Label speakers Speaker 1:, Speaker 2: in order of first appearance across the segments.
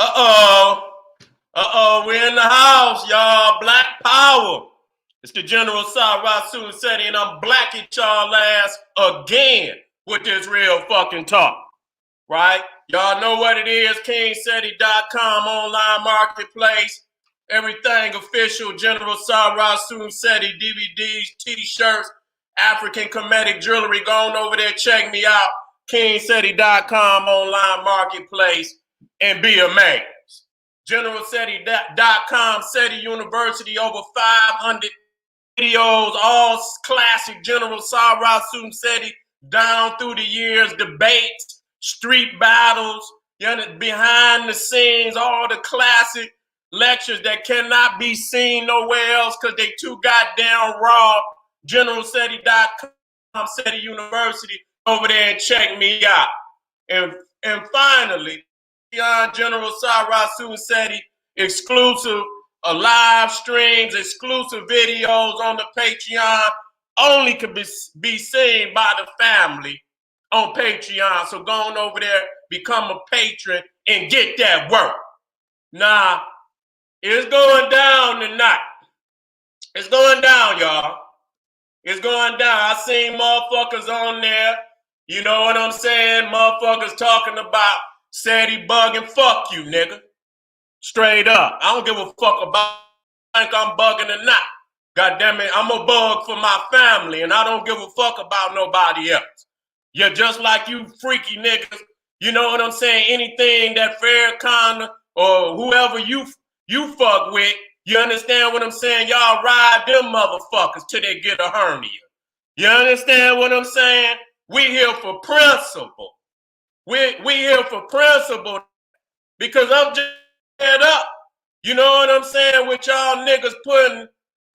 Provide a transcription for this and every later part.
Speaker 1: Uh-oh. Uh-oh, we're in the house, y'all. Black power. It's the General Seti, and I'm black at y'all ass again with this real fucking talk. Right? Y'all know what it is. KingSeti.com online marketplace. Everything official. General Seti DVDs, t-shirts, African comedic jewelry. Go on over there, check me out. KingSeti.com online marketplace and be amazed. GeneralSeti.com, Seti University, over 500 videos, all classic General Seti, down through the years, debates, street battles, behind the scenes, all the classic lectures that cannot be seen nowhere else because they too goddamn raw. GeneralSeti.com, Seti University, over there and check me out. And finally, General Seti, exclusive live streams, exclusive videos on the Patreon, only can be seen by the family on Patreon. So go on over there, become a patron, and get that work. Now, it's going down tonight. It's going down, y'all. It's going down. I seen motherfuckers on there, you know what I'm saying? Motherfuckers talking about Seti bugging, fuck you, nigga. Straight up. I don't give a fuck about I think I'm bugging or not. God damn it, I'm a bug for my family, and I don't give a fuck about nobody else. You're just like you freaky niggas. You know what I'm saying? Anything that Farrakhan or whoever you fuck with, you understand what I'm saying? Y'all ride them motherfuckers till they get a hernia. You understand what I'm saying? We here for principle. We here for principle because I'm just fed up. You know what I'm saying? With y'all niggas putting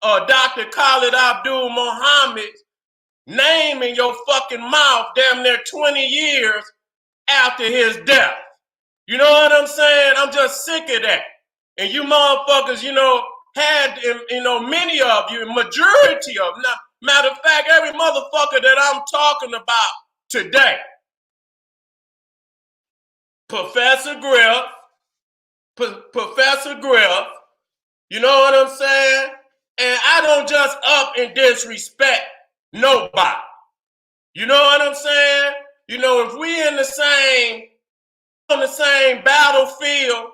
Speaker 1: Dr. Khallid Abdul Muhammad's name in your fucking mouth damn near 20 years after his death. You know what I'm saying? I'm just sick of that. And you motherfuckers, had, many of you, majority of them. Now, matter of fact, every motherfucker that I'm talking about today, Professor Griff, you know what I'm saying? And I don't just up and disrespect nobody. You know what I'm saying? If we on the same battlefield,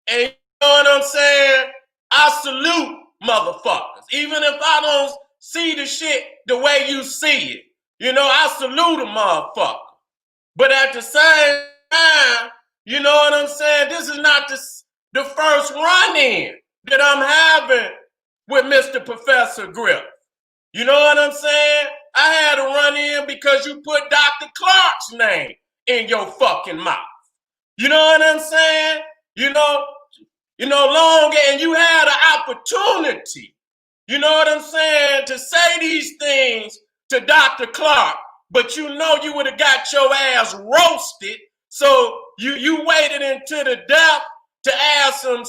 Speaker 1: and you know what I'm saying? I salute motherfuckers. Even if I don't see the shit the way you see it. I salute a motherfucker. But at the same time, you know what I'm saying? This is not the first run-in that I'm having with Mr. Professor Griff. You know what I'm saying? I had a run-in because you put Dr. Clark's name in your fucking mouth. You know what I'm saying? Longer, and you had an opportunity, you know what I'm saying, to say these things to Dr. Clark, but you would have got your ass roasted. So you waited until the death to ask some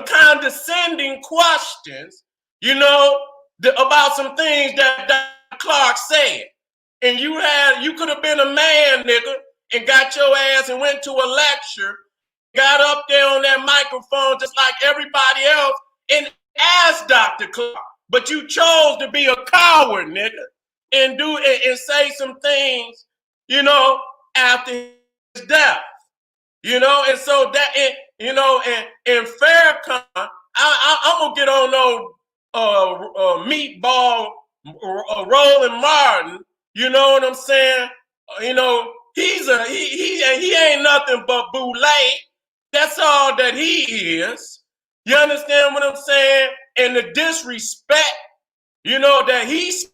Speaker 1: condescending questions, about some things that Dr. Clark said. And you could have been a man, nigga, and got your ass and went to a lecture, got up there on that microphone just like everybody else and asked Dr. Clark. But you chose to be a coward, nigga, and say some things, after his death. And so that, and Farrakhan, I'm going to get on no meatball Roland Martin, you know what I'm saying? He ain't nothing but boule. That's all that he is. You understand what I'm saying? And the disrespect, that he's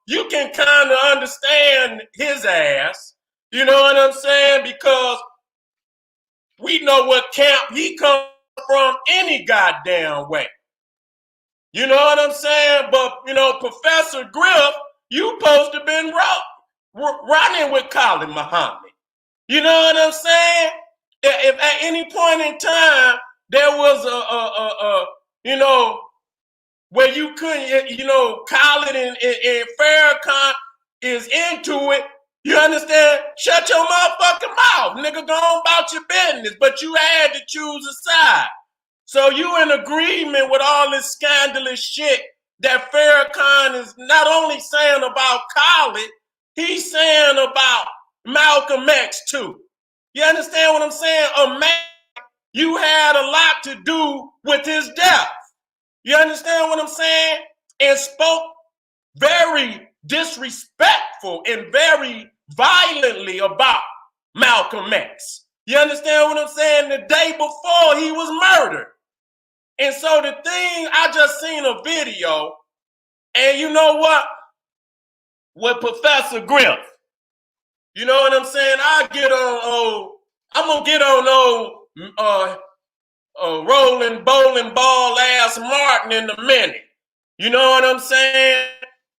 Speaker 1: you can kind of understand his ass. You know what I'm saying? Because we know what camp he comes from any goddamn way. You know what I'm saying? But, Professor Griff, you supposed to have been running with Khallid Muhammad. You know what I'm saying? If at any point in time there was where you couldn't, Khallid and Farrakhan is into it, You understand? Shut your motherfucking mouth. Nigga, go on about your business. But you had to choose a side. So you in agreement with all this scandalous shit that Farrakhan is not only saying about Khallid, he's saying about Malcolm X too. You understand what I'm saying? A man, you had a lot to do with his death. You understand what I'm saying? And spoke very disrespectful and very violently about Malcolm X. You understand what I'm saying? The day before he was murdered. And so the thing, I just seen a video, and you know what? With Professor Griff. You know what I'm saying? I'm gonna get on Roland bowling ball ass Martin in a minute. You know what I'm saying?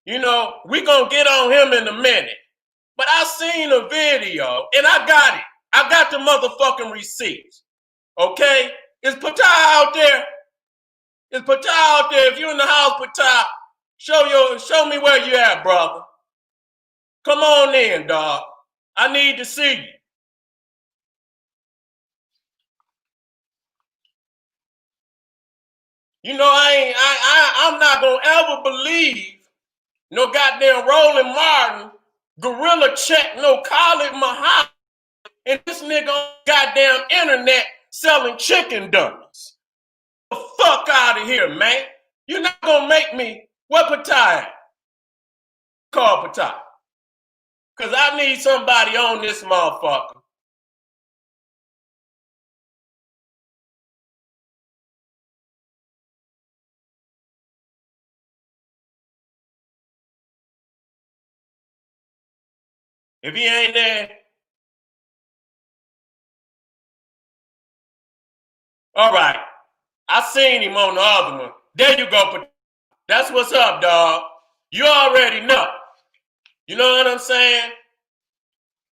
Speaker 1: You know, we gonna get on him in a minute. But I seen a video, and I got it. I got the motherfucking receipts. Okay? Is Patah out there? Is Patah out there? If you're in the house, Patah, show me where you at, brother. Come on in, dog. I need to see you. You know, I'm not gonna ever believe no goddamn Roland Martin, gorilla check, no Khalid Muhammad, and this nigga on goddamn internet selling chicken dumplings. Get the fuck out of here, man. You're not gonna make me. What Patah? Call Patah. Cause I need somebody on this motherfucker. If he ain't there, all right. I seen him on the other one. There you go, Patah. That's what's up, dog. You already know. You know what I'm saying?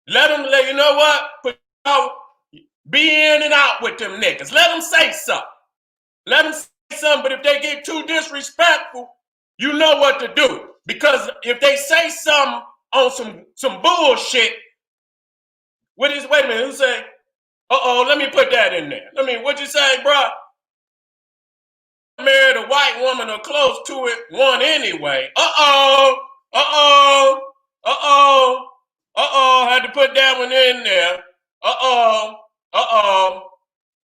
Speaker 1: Let you know what? Be in and out with them niggas. Let them say something. Let them say something, but if they get too disrespectful, you know what to do. Because if they say something on some bullshit, wait a minute, who say, let me put that in there. What'd you say, bro? Married a white woman or close to it, one anyway. Had to put that one in there.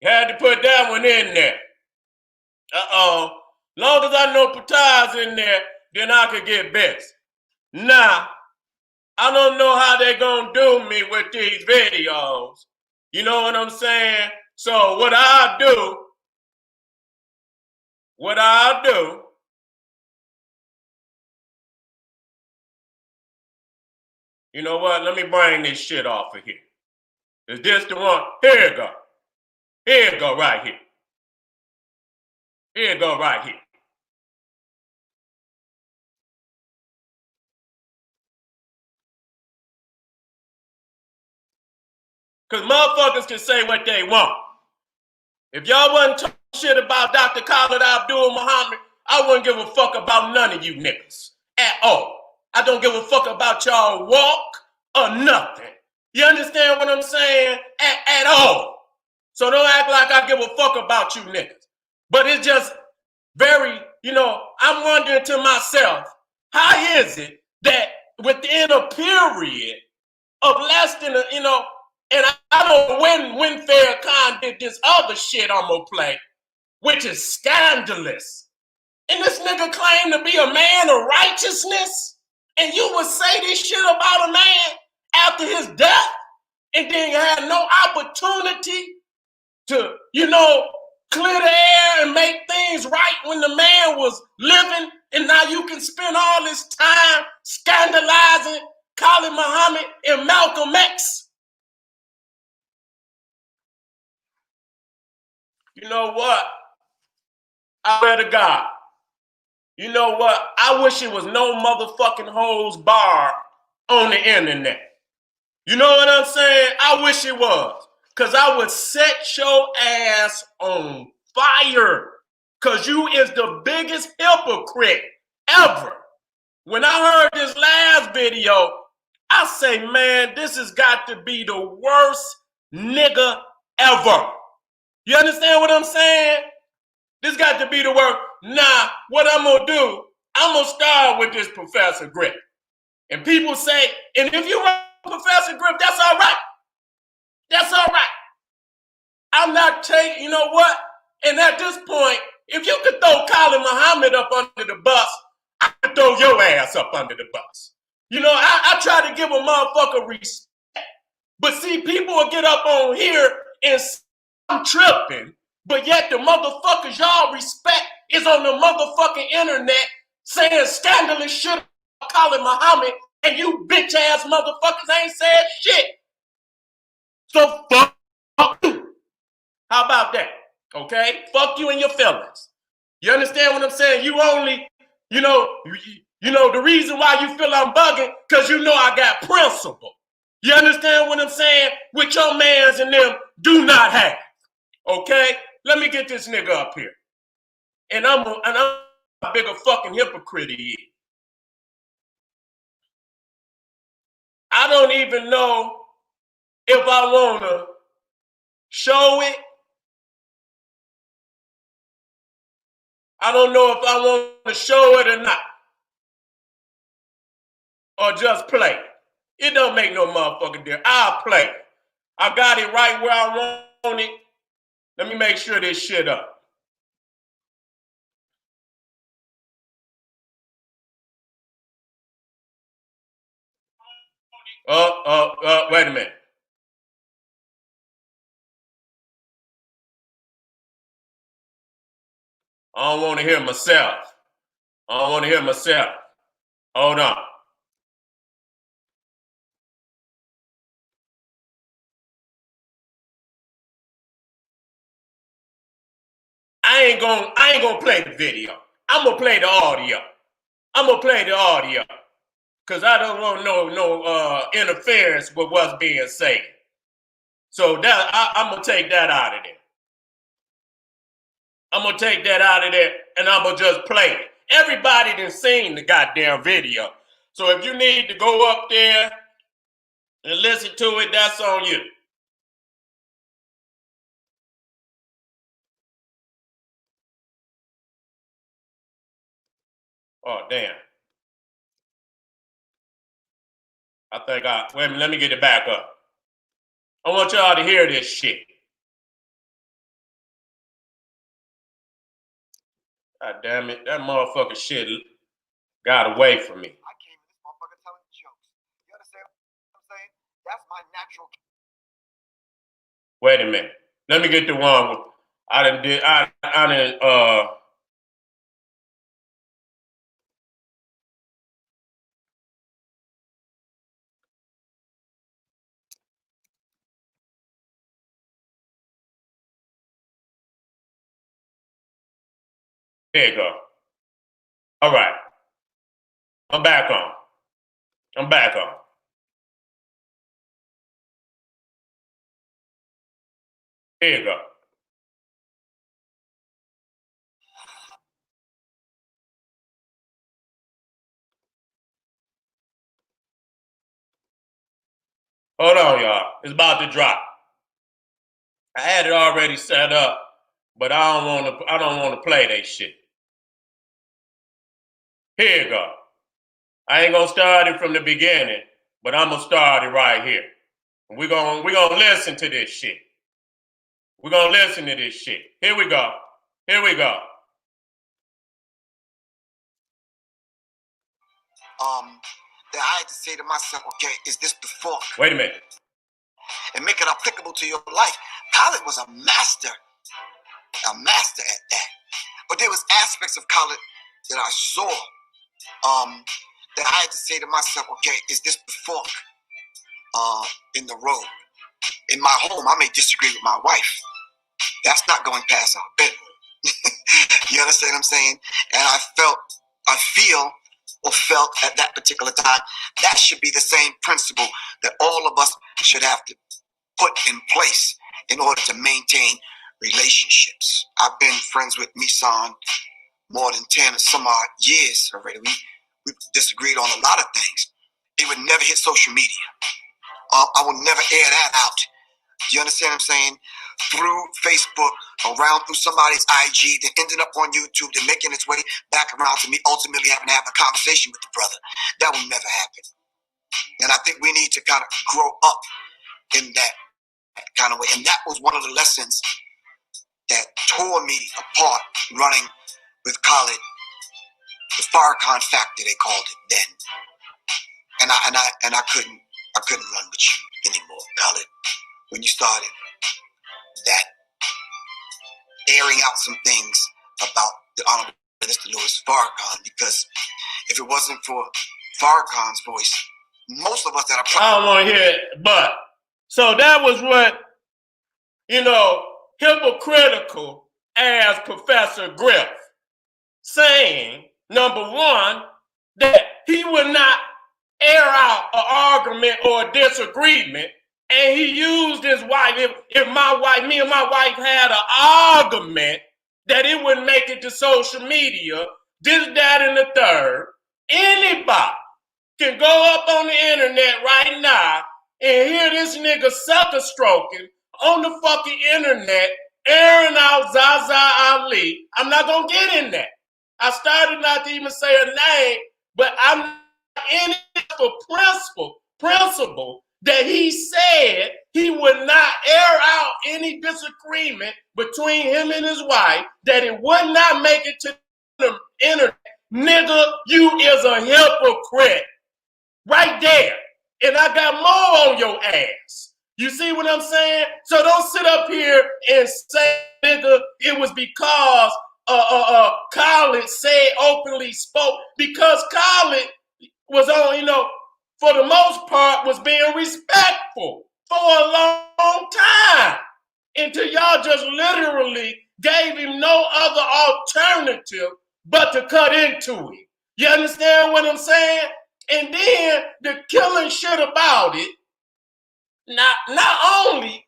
Speaker 1: Had to put that one in there. Long as I know Patah's in there, then I could get best. Nah, I don't know how they're gonna do me with these videos. You know what I'm saying? So what I'll do, you know what? Let me bring this shit off of here. Is this the one? Here it go. Here it go right here. Here it go right here. Because motherfuckers can say what they want. If y'all wasn't talking shit about Dr. Khalid Abdul Muhammad, I wouldn't give a fuck about none of you niggas at all. I don't give a fuck about y'all walk or nothing. You understand what I'm saying? At all. So don't act like I give a fuck about you niggas. But it's just very, I'm wondering to myself, how is it that within a period of less than and I don't know when Farrakhan did this other shit I'm gonna play, which is Scandalous. And this nigga claimed to be a man of righteousness, and you would say this shit about a man after his death, and then you had no opportunity to, clear the air and make things right when the man was living, and now you can spend all this time scandalizing Khalid Muhammad and Malcolm X. You know what? I swear to God. You know what? I wish it was no motherfucking holds barred on the internet. You know what I'm saying? I wish it was. Because I would set your ass on fire. Because you is the biggest hypocrite ever. When I heard this last video, I say, man, this has got to be the worst nigga ever. You understand what I'm saying? This got to be the worst. Now, what I'm going to do, I'm going to start with this Professor Griff. And people say, and if you run Professor Griff, that's all right. That's all right. I'm not taking, you know what? And at this point, if you could throw Khallid Muhammad up under the bus, I could throw your ass up under the bus. You know, I try to give a motherfucker respect. But see, people will get up on here and say I'm tripping, but yet the motherfuckers y'all respect is on the motherfucking internet saying scandalous shit about Khallid Muhammad, and you bitch ass motherfuckers ain't said shit. So fuck you. How about that? Okay? Fuck you and your feelings. You understand what I'm saying? You only, you know, the reason why you feel I'm bugging, because you know I got principle. You understand what I'm saying? Which your mans and them do not have. Okay? Let me get this nigga up here. And I'm a bigger fucking hypocrite he is. I don't even know if I want to show it. I don't know if I want to show it or not. Or just play it. It don't make no motherfucking difference. I'll play it. I got it right where I want it. Let me make sure this shit up. Wait a minute. I don't want to hear myself. I don't want to hear myself. Hold on. I ain't gonna play the video. I'm gonna play the audio. Cause I don't want no interference with what's being said. So that I'm gonna take that out of there. I'm gonna take that out of there, and I'm gonna just play it. Everybody done seen the goddamn video. So if you need to go up there and listen to it, that's on you. Oh, damn. Wait a minute, let me get it back up. I want y'all to hear this shit. God damn it, that motherfucking shit got away from me.
Speaker 2: I came in this motherfucker telling jokes. You understand what I'm saying? That's my natural.
Speaker 1: Wait a minute. Let me get the one with, I didn't, here you go. All right. I'm back on. Here you go. Hold on, y'all. It's about to drop. I had it already set up, but I don't want to play that shit. Here you go. I ain't gonna start it from the beginning, but I'm gonna start it right here. We're gonna listen to this shit. We're gonna listen to this shit. Here we go.
Speaker 2: That I had to say to myself, okay, is this the fork?
Speaker 1: Wait a minute.
Speaker 2: And make it applicable to your life. Khallid was a master at that. But there was aspects of Khallid that I saw that I had to say to myself, okay, is this the fork in the road? In my home, I may disagree with my wife. That's not going past our bedroom. You understand what I'm saying? And I felt at that particular time, that should be the same principle that all of us should have to put in place in order to maintain relationships. I've been friends with Misan more than 10 or some odd years already. We disagreed on a lot of things. it would never hit social media. I would never air that out. Do you understand what I'm saying? Through Facebook, around through somebody's IG, that ended up on YouTube, then making its way back around to me, ultimately having to have a conversation with the brother. That will never happen. And I think we need to kind of grow up in that kind of way. And that was one of the lessons that tore me apart running with Khallid, the Farrakhan factor they called it then. And I couldn't run with you anymore, Khallid. When you started that airing out some things about the Honorable Minister Louis Farrakhan, because if it wasn't for Farrakhan's voice, most of us that are
Speaker 1: I don't want to hear it, but so that was what, hypocritical as Professor Griff saying, number one, that he would not air out an argument or a disagreement, and he used his wife. If me and my wife had an argument, that it wouldn't make it to social media, this, that, and the third. Anybody can go up on the internet right now and hear this nigga sucker stroking on the fucking internet, airing out Zaza Ali. I'm not gonna get in that. I started not to even say her name, but I'm in it for principle that he said he would not air out any disagreement between him and his wife, that it would not make it to the internet. Nigga, you is a hypocrite. Right there. And I got more on your ass. You see what I'm saying? So don't sit up here and say, nigga, it was because Khallid said, openly spoke, because Khallid was on, for the most part, was being respectful for a long time until y'all just literally gave him no other alternative but to cut into him. You understand what I'm saying? And then the killing shit about it, not only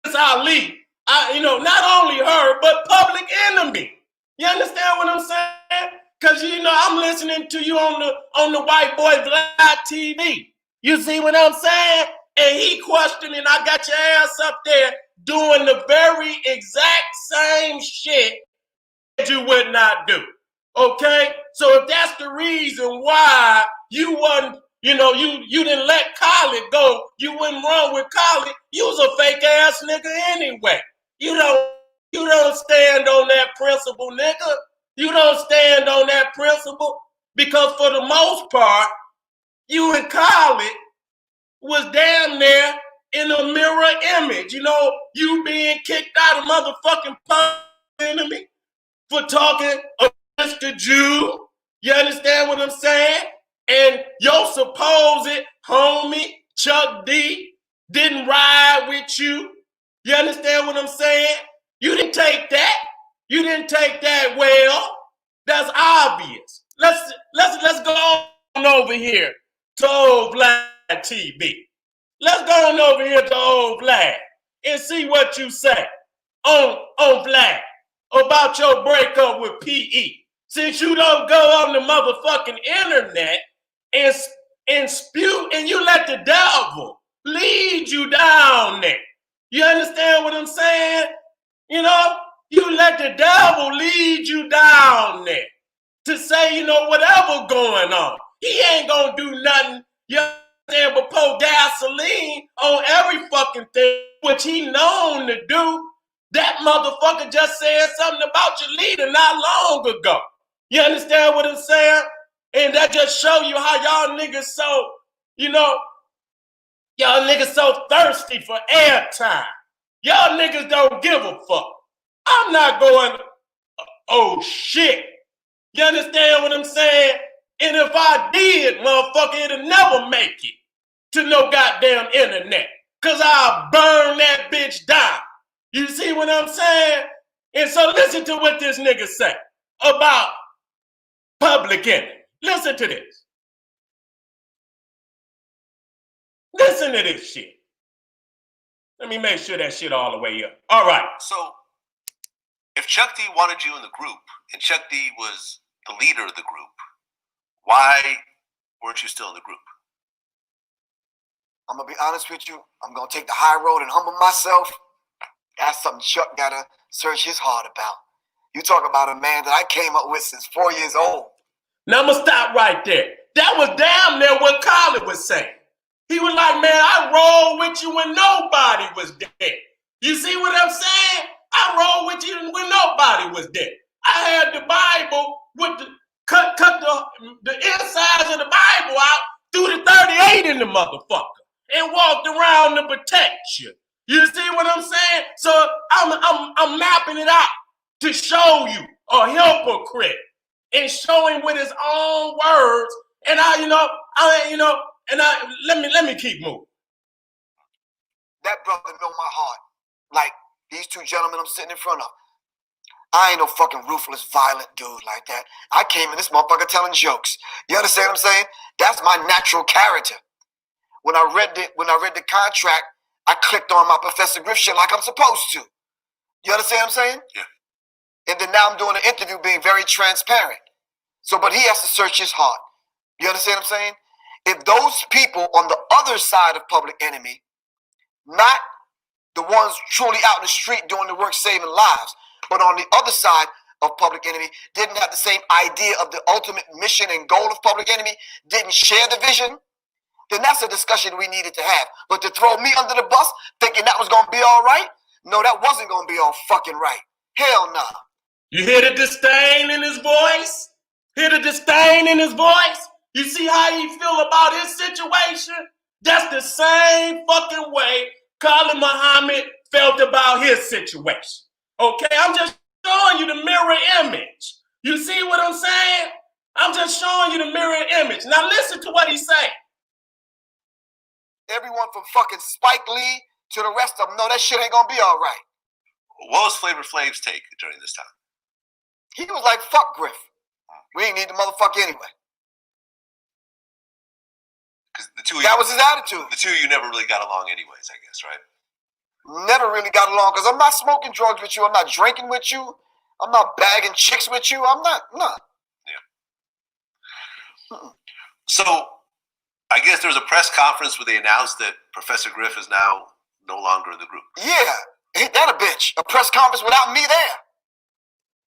Speaker 1: Miss Ali, not only her, but Public Enemy. You understand what I'm saying? Because I'm listening to you on the White Boy Vlad TV. You see what I'm saying? And he questioning, I got your ass up there doing the very exact same shit that you would not do. Okay? So if that's the reason why you wasn't, you didn't let Khallid go, you wouldn't run with Khallid, you was a fake ass nigga anyway. You don't stand on that principle, nigga. You don't stand on that principle because for the most part, you and Khallid was damn near in a mirror image. You being kicked out of motherfucking Public Enemy for talking against the Jew. You understand what I'm saying? And your supposed homie, Chuck D, didn't ride with you. You understand what I'm saying? You didn't take that. You didn't take that well. That's obvious. Let's go on over here to old Vlad TV. Let's go on over here to old Vlad and see what you say on Vlad about your breakup with PE. Since you don't go on the motherfucking internet and spew, and you let the devil lead you down there. You understand what I'm saying? You let the devil lead you down there to say, whatever going on. He ain't gonna do nothing, but pour gasoline on every fucking thing, which he known to do. That motherfucker just said something about your leader not long ago. You understand what I'm saying? And that just show you how y'all niggas so, y'all niggas so thirsty for airtime. Y'all niggas don't give a fuck. I'm not going, oh shit. You understand what I'm saying? And if I did, motherfucker, it'll never make it to no goddamn internet. Cause I'll burn that bitch down. You see what I'm saying? And so listen to what this nigga say about Public Enemy. Listen to this. Listen to this shit. Let me make sure that shit all the way up. All right.
Speaker 3: So, if Chuck D wanted you in the group, and Chuck D was the leader of the group, Why weren't you still in the group?
Speaker 2: I'm gonna be honest with you. I'm gonna take the high road and humble myself. That's something Chuck gotta search his heart about. You talk about a man that I came up with since 4 years old.
Speaker 1: Now I'm gonna stop right there. That was damn near what Khallid was saying. He was like, man, I rolled with you when nobody was dead. You see what I'm saying? I rolled with you when nobody was dead. I had the Bible with the cut the insides of the Bible out through the 38 in the motherfucker and walked around to protect you. You see what I'm saying? So I'm mapping it out to show you a hypocrite and show him with his own words. And let me keep moving.
Speaker 2: That brother know my heart. Like these two gentlemen I'm sitting in front of. I ain't no fucking ruthless, violent dude like that. I came in this motherfucker telling jokes. You understand what I'm saying? That's my natural character. When I read the contract, I clicked on my Professor Griff shit like I'm supposed to. You understand what I'm saying?
Speaker 3: Yeah.
Speaker 2: And then now I'm doing an interview being very transparent. So, but he has to search his heart. You understand what I'm saying? If those people on the other side of Public Enemy, not the ones truly out in the street doing the work saving lives, but on the other side of Public Enemy, didn't have the same idea of the ultimate mission and goal of Public Enemy, didn't share the vision, then that's a discussion we needed to have. But to throw me under the bus, thinking that was going to be all right, no, that wasn't going to be all fucking right. Hell no.
Speaker 1: You hear the disdain in his voice? Hear the disdain in his voice? You see how he feel about his situation? That's the same fucking way Khalid Muhammad felt about his situation. Okay, I'm just showing you the mirror image. You see what I'm saying? I'm just showing you the mirror image. Now listen to what he's saying.
Speaker 2: Everyone from fucking Spike Lee to the rest of them know that shit ain't gonna be all right.
Speaker 3: What was Flavor Flav's take during this time?
Speaker 2: He was like, fuck Griff. We ain't need the motherfucker anyway.
Speaker 3: Because
Speaker 2: that was his attitude.
Speaker 3: The two of you never really got along anyways, I guess, right?
Speaker 2: Never really got along because I'm not smoking drugs with you. I'm not drinking with you. I'm not bagging chicks with you. I'm not.
Speaker 3: Yeah. So, I guess there was a press conference where they announced that Professor Griff is now no longer in the group.
Speaker 2: Yeah, ain't that a bitch? A press conference without me there.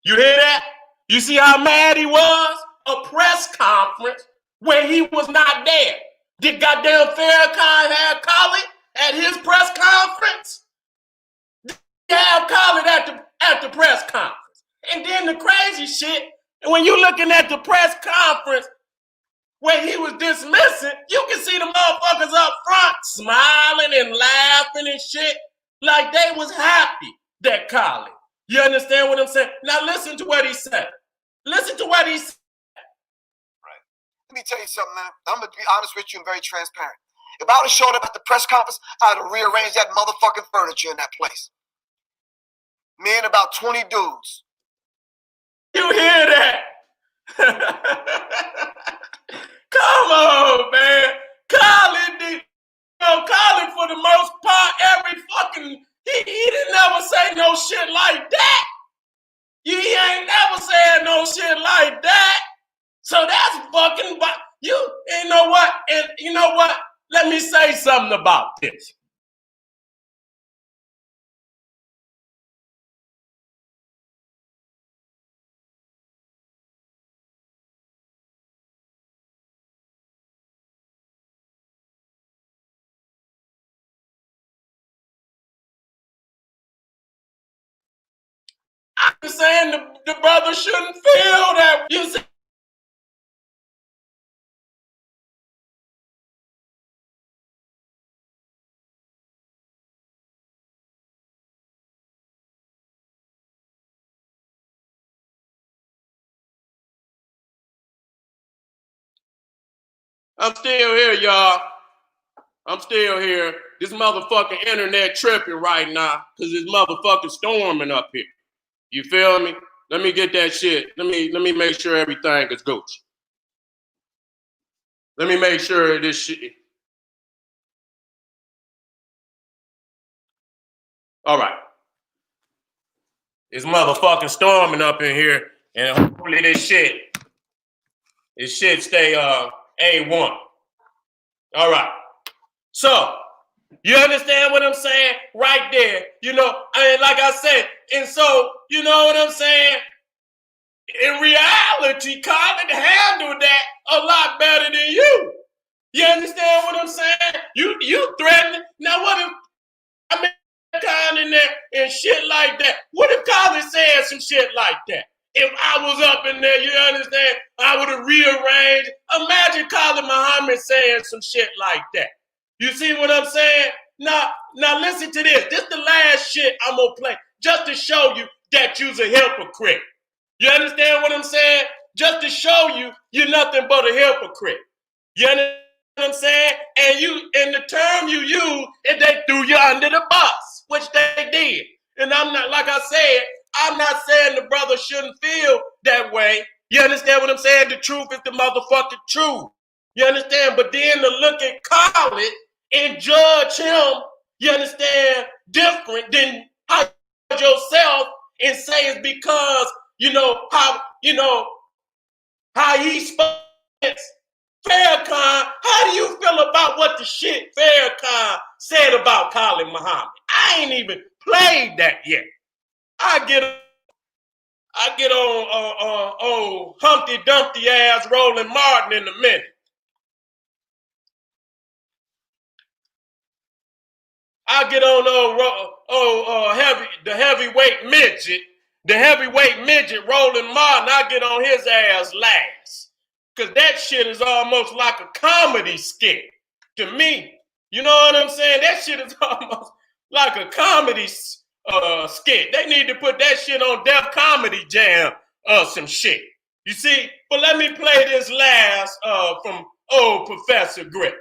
Speaker 1: You hear that? You see how mad he was? A press conference where he was not there. Did goddamn Farrakhan have Khallid at his press conference? Did he have Khallid at the press conference? And then the crazy shit, when you looking at the press conference where he was dismissing, you can see the motherfuckers up front smiling and laughing and shit like they was happy that Khallid. You understand what I'm saying? Now listen to what he said. Listen to what he said.
Speaker 2: Right. Let me tell you something, man. I'm going to be honest with you and very transparent. If I would have showed up at the press conference, I'd have rearranged that motherfucking furniture in that place. Me and about 20 dudes.
Speaker 1: You hear that? Come on, man. Khallid for the most part, he didn't never say no shit like that. He ain't never said no shit like that. So that's fucking, you know what? And you know what? Let me say something about this. I'm saying the brother shouldn't feel that. You see? I'm still here, y'all. I'm still here. This motherfucking internet tripping right now because this motherfucking storming up here. You feel me? Let me get that shit. Let me make sure everything is Gucci. Let me make sure this shit. All right. It's motherfucking storming up in here, and hopefully this shit It should stay A1. All right. So, you understand what I'm saying? Right there. You know, like I said, and so, you know what I'm saying? In reality, Khallid handled that a lot better than you. You understand what I'm saying? You threatening. Now what if I mean kind in there and shit like that? What if Khallid said some shit like that? If I was up in there, you understand, I would have rearranged. Imagine Khallid Muhammad saying some shit like that. You see what I'm saying? Now listen to this. This is the last shit I'm gonna play just to show you that you's a hypocrite. You understand what I'm saying? Just to show you you're nothing but a hypocrite. You understand what I'm saying? And the term you use is they threw you under the bus, which they did. And I'm not, like I said, I'm not saying the brother shouldn't feel that way. You understand what I'm saying? The truth is the motherfucking truth. You understand? But then to look at Khallid and judge him, you understand, different than how you judge yourself and say it's because how he spoke. Farrakhan, how do you feel about what the shit Farrakhan said about Khallid Muhammad? I ain't even played that yet. I get on Humpty Dumpty ass Roland Martin in a minute. I get on the heavyweight midget Roland Martin. I get on his ass last. Cause that shit is almost like a comedy skit to me. You know what I'm saying? That shit is almost like a comedy skit. They need to put that shit on Def Comedy Jam or some shit. You see? But let me play this last from old Professor Griff.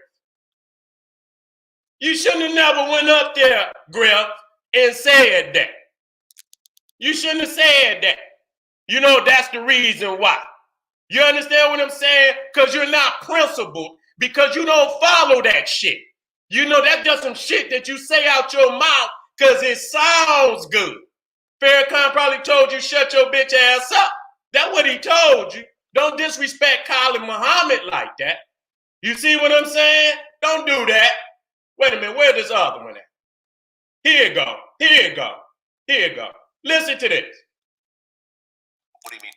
Speaker 1: You shouldn't have never went up there, Griff, and said that. You shouldn't have said that. You know that's the reason why. You understand what I'm saying? Because you're not principled, because you don't follow that shit. You know, that's just some shit that you say out your mouth because it sounds good. Farrakhan probably told you, shut your bitch ass up. That's what he told you. Don't disrespect Khallid Muhammad like that. You see what I'm saying? Don't do that. Wait a minute, where's this other one at? Here you go. Here you go. Here you go. Listen to this.
Speaker 3: What do you mean?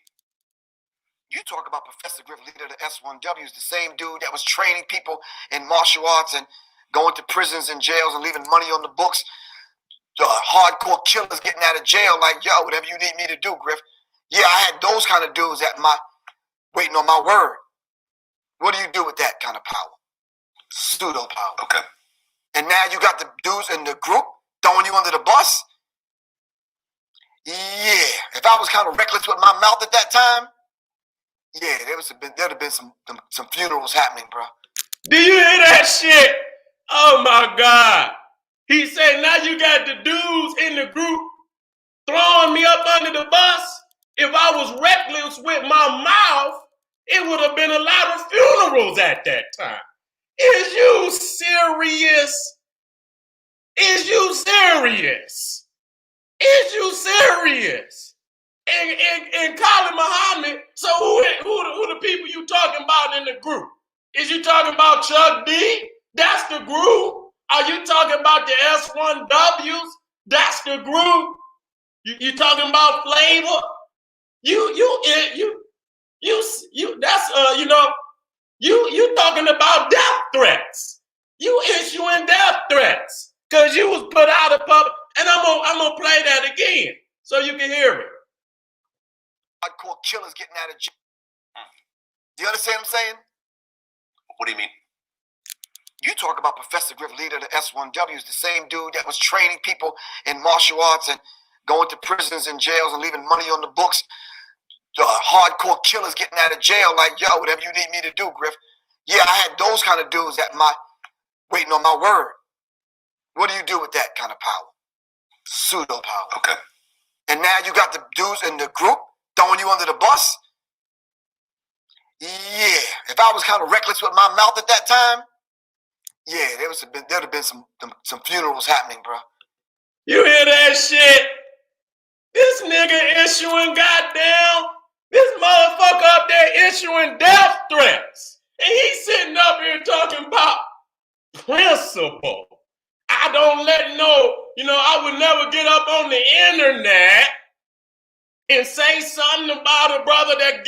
Speaker 2: You talk about Professor Griff, leader of the S1Ws, the same dude that was training people in martial arts and going to prisons and jails and leaving money on the books. The hardcore killers getting out of jail like, yo, whatever you need me to do, Griff. Yeah, I had those kind of dudes waiting on my word. What do you do with that kind of power? Pseudo power.
Speaker 3: Okay.
Speaker 2: And now you got the dudes in the group throwing you under the bus? Yeah. If I was kind of reckless with my mouth at that time, yeah, there'd have been some funerals happening, bro.
Speaker 1: Do you hear that shit? Oh my God. He said, now you got the dudes in the group throwing me up under the bus. If I was reckless with my mouth, it would have been a lot of funerals at that time. Is you serious? Is you serious? Is you serious? And Khallid Muhammad, so who the people you talking about in the group? Is you talking about Chuck D? That's the group. Are you talking about the S1Ws? That's the group. You talking about Flavor? You talking about death threats. You issuing death threats because you was put out of public. And I'm gonna play that again so you can hear it.
Speaker 2: Hardcore killers getting out of jail. Do you understand what I'm saying?
Speaker 3: What do you mean?
Speaker 2: You talk about Professor Griff, leader of the S1Ws, the same dude that was training people in martial arts and going to prisons and jails and leaving money on the books. The hardcore killers getting out of jail like, yo, whatever you need me to do, Griff. Yeah, I had those kind of dudes waiting on my word. What do you do with that kind of power? Pseudo power.
Speaker 3: Okay.
Speaker 2: And now you got the dudes in the group throwing you under the bus? Yeah. If I was kind of reckless with my mouth at that time, yeah, there'd have been some funerals happening, bro.
Speaker 1: You hear that shit? This nigga issuing goddamn This motherfucker up there issuing death threats. And he's sitting up here talking about principle. I don't let I would never get up on the internet and say something about a brother that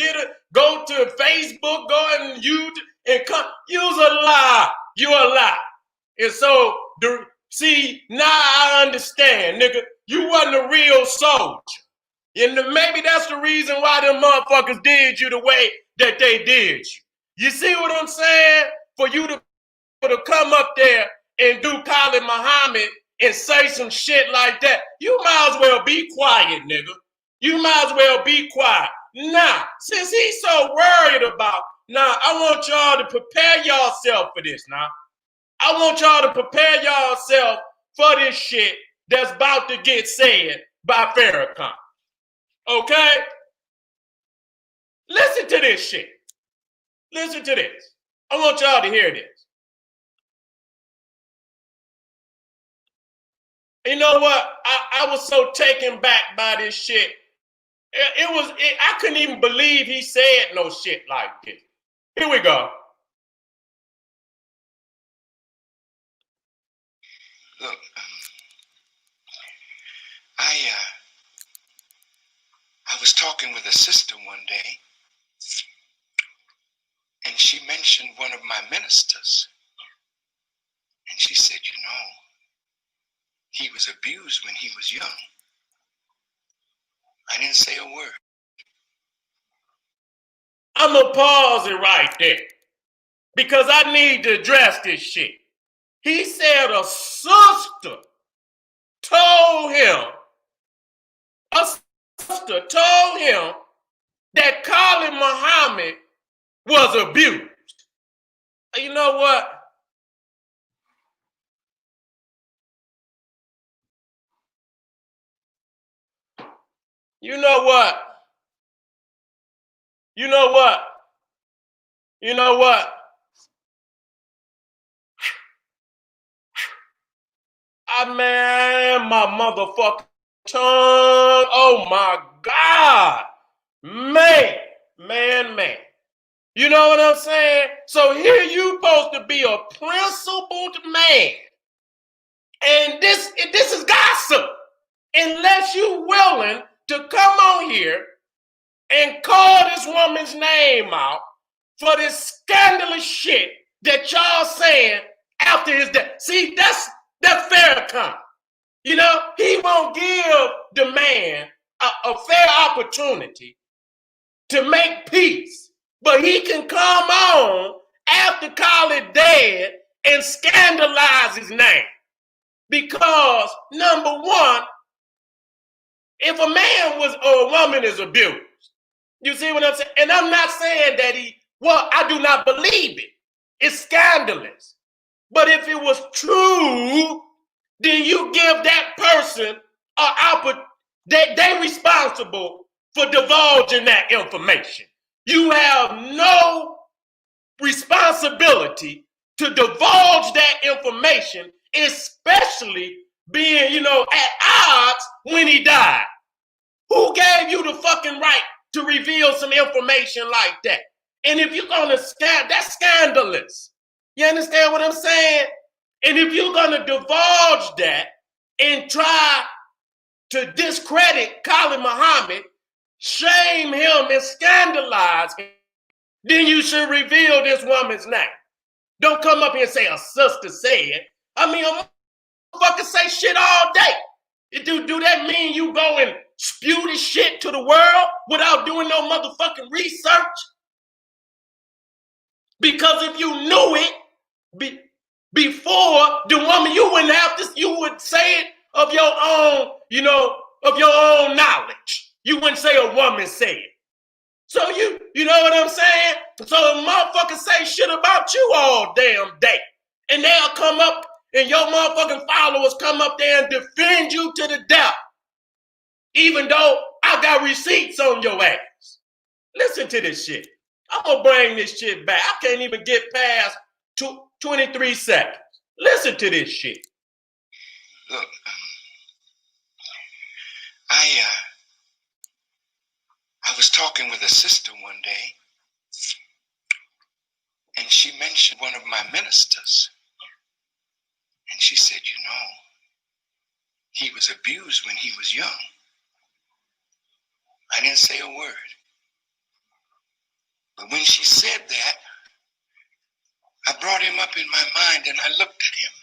Speaker 1: go to Facebook, go and YouTube and come. Use a lie. You a lie. And so, see, now I understand, nigga. You wasn't a real soldier. And maybe that's the reason why them motherfuckers did you the way that they did you. You see what I'm saying? For you to come up there and do Khallid Muhammad and say some shit like that, you might as well be quiet, nigga. You might as well be quiet. Nah, since he's so worried about, I want y'all to prepare yourself for this, I want y'all to prepare yourself for this shit that's about to get said by Farrakhan. Okay? Listen to this shit. Listen to this. I want y'all to hear this. You know what? I was so taken back by this shit. I couldn't even believe he said no shit like this. Here we go.
Speaker 2: Look, I was talking with a sister one day, and she mentioned one of my ministers. And she said, he was abused when he was young. I didn't say a word.
Speaker 1: I'm going to pause it right there because I need to address this shit. He said a sister told him that Khalid Muhammad was abused. You know what? You know what? You know what? You know what? Man, my motherfucking tongue. Oh my God. Man. You know what I'm saying? So here you supposed to be a principled man. And this is gossip. Unless you willing to come on here and call this woman's name out for this scandalous shit that y'all saying after his death. See, that's Farrakhan. He won't give the man a fair opportunity to make peace. But he can come on after Khallid dead and scandalize his name. Because, number one, if a man or a woman is abused, you see what I'm saying? And I'm not saying that I do not believe it. It's scandalous. But if it was true, then you give that person an opportunity. They responsible for divulging that information. You have no responsibility to divulge that information, especially being, at odds when he died. Who gave you the fucking right to reveal some information like that? And if you're gonna that's scandalous. You understand what I'm saying? And if you're gonna divulge that and try to discredit Khallid Muhammad, shame him and scandalize him, then you should reveal this woman's name. Don't come up here and say a sister said. I mean, a motherfucker say shit all day. Do that mean you go and spew this shit to the world without doing no motherfucking research? Because if you knew it before the woman, you wouldn't have to, you would say it of your own, of your own knowledge. You wouldn't say a woman said it. So you know what I'm saying? So the motherfuckers say shit about you all damn day. And they'll come up and your motherfucking followers come up there and defend you to the death. Even though I got receipts on your ass. Listen to this shit. I'm gonna bring this shit back. I can't even get past 23 seconds. Listen to this shit.
Speaker 2: Look, I was talking with a sister one day, and she mentioned one of my ministers. And she said, you know, he was abused when he was young. I didn't say a word. But when she said that, I brought him up in my mind and I looked at him.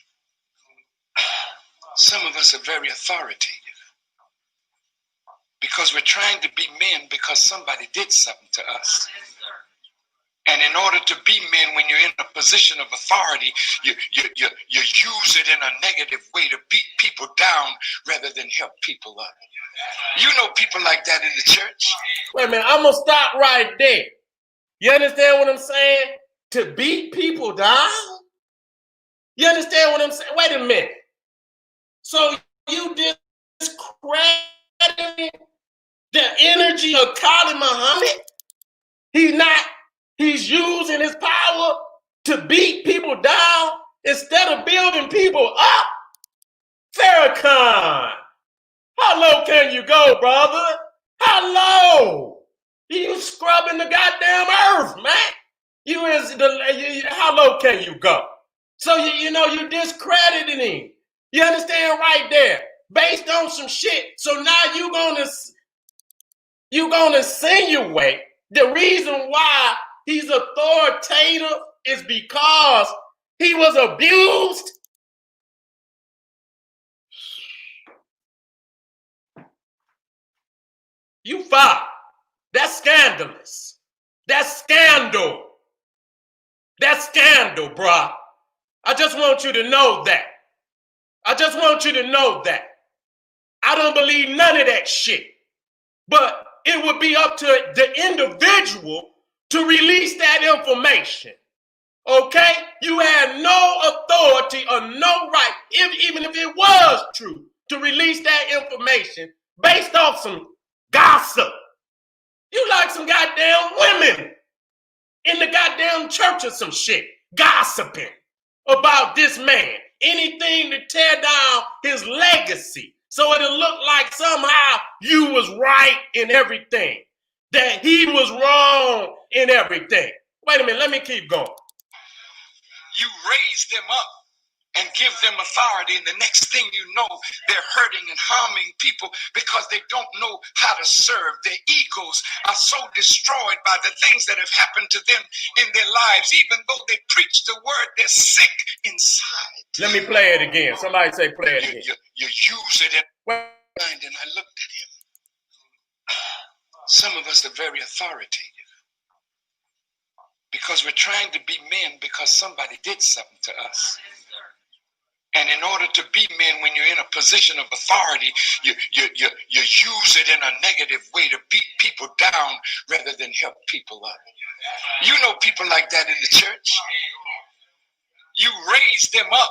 Speaker 2: Some of us are very authoritative because we're trying to be men because somebody did something to us. And in order to be men, when you're in a position of authority, you use it in a negative way to beat people down rather than help people up. You know people like that in the church.
Speaker 1: Wait a minute, I'm going to stop right there. You understand what I'm saying? To beat people down? You understand what I'm saying? Wait a minute. So you discrediting the energy of Khallid Muhammad? He's using his power to beat people down instead of building people up? Farrakhan, how low can you go, brother? How low? You scrubbing the goddamn earth, man. How low can you go? So you're discrediting him. You understand right there? Based on some shit. So now you're gonna insinuate the reason why he's authoritative is because he was abused. You fired. That's scandalous. That's scandal. That's scandal, bruh. I just want you to know that. I just want you to know that. I don't believe none of that shit. But it would be up to the individual to release that information. Okay? You had no authority or no right, even if it was true, to release that information based off some gossip. You like some goddamn women in the goddamn church or some shit, gossiping about this man. Anything to tear down his legacy. So it'll look like somehow you was right in everything. That he was wrong in everything. Wait a minute, let me keep going.
Speaker 2: You raise them up and give them authority, and the next thing you know, they're hurting and harming people because they don't know how to serve. Their egos are so destroyed by the things that have happened to them in their lives. Even though they preach the word, they're sick inside.
Speaker 1: Let me play it again. Somebody say play it again.
Speaker 2: You use it in mind, and I looked at him. Some of us are very authoritative because we're trying to be men because somebody did something to us. And in order to be men, when you're in a position of authority, you use it in a negative way to beat people down rather than help people up. You know people like that in the church. You raise them up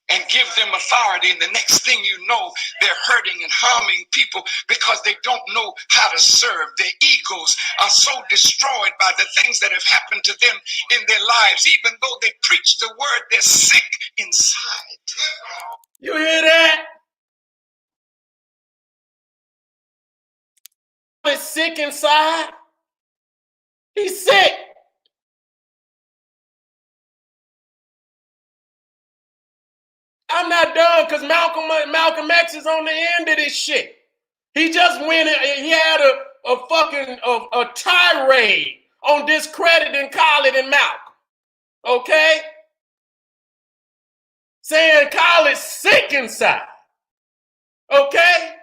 Speaker 2: and give them authority, and the next thing you know, they're hurting and harming people because they don't know how to serve. Their egos are so destroyed by the things that have happened to them in their lives. Even though they preach the word, they're sick inside.
Speaker 1: You hear that? He's sick inside. He's sick. I'm not done because Malcolm X is on the end of this shit. He just went and he had a fucking tirade on discrediting Khallid and Malcolm. Okay? Saying Khallid's sick inside. Okay?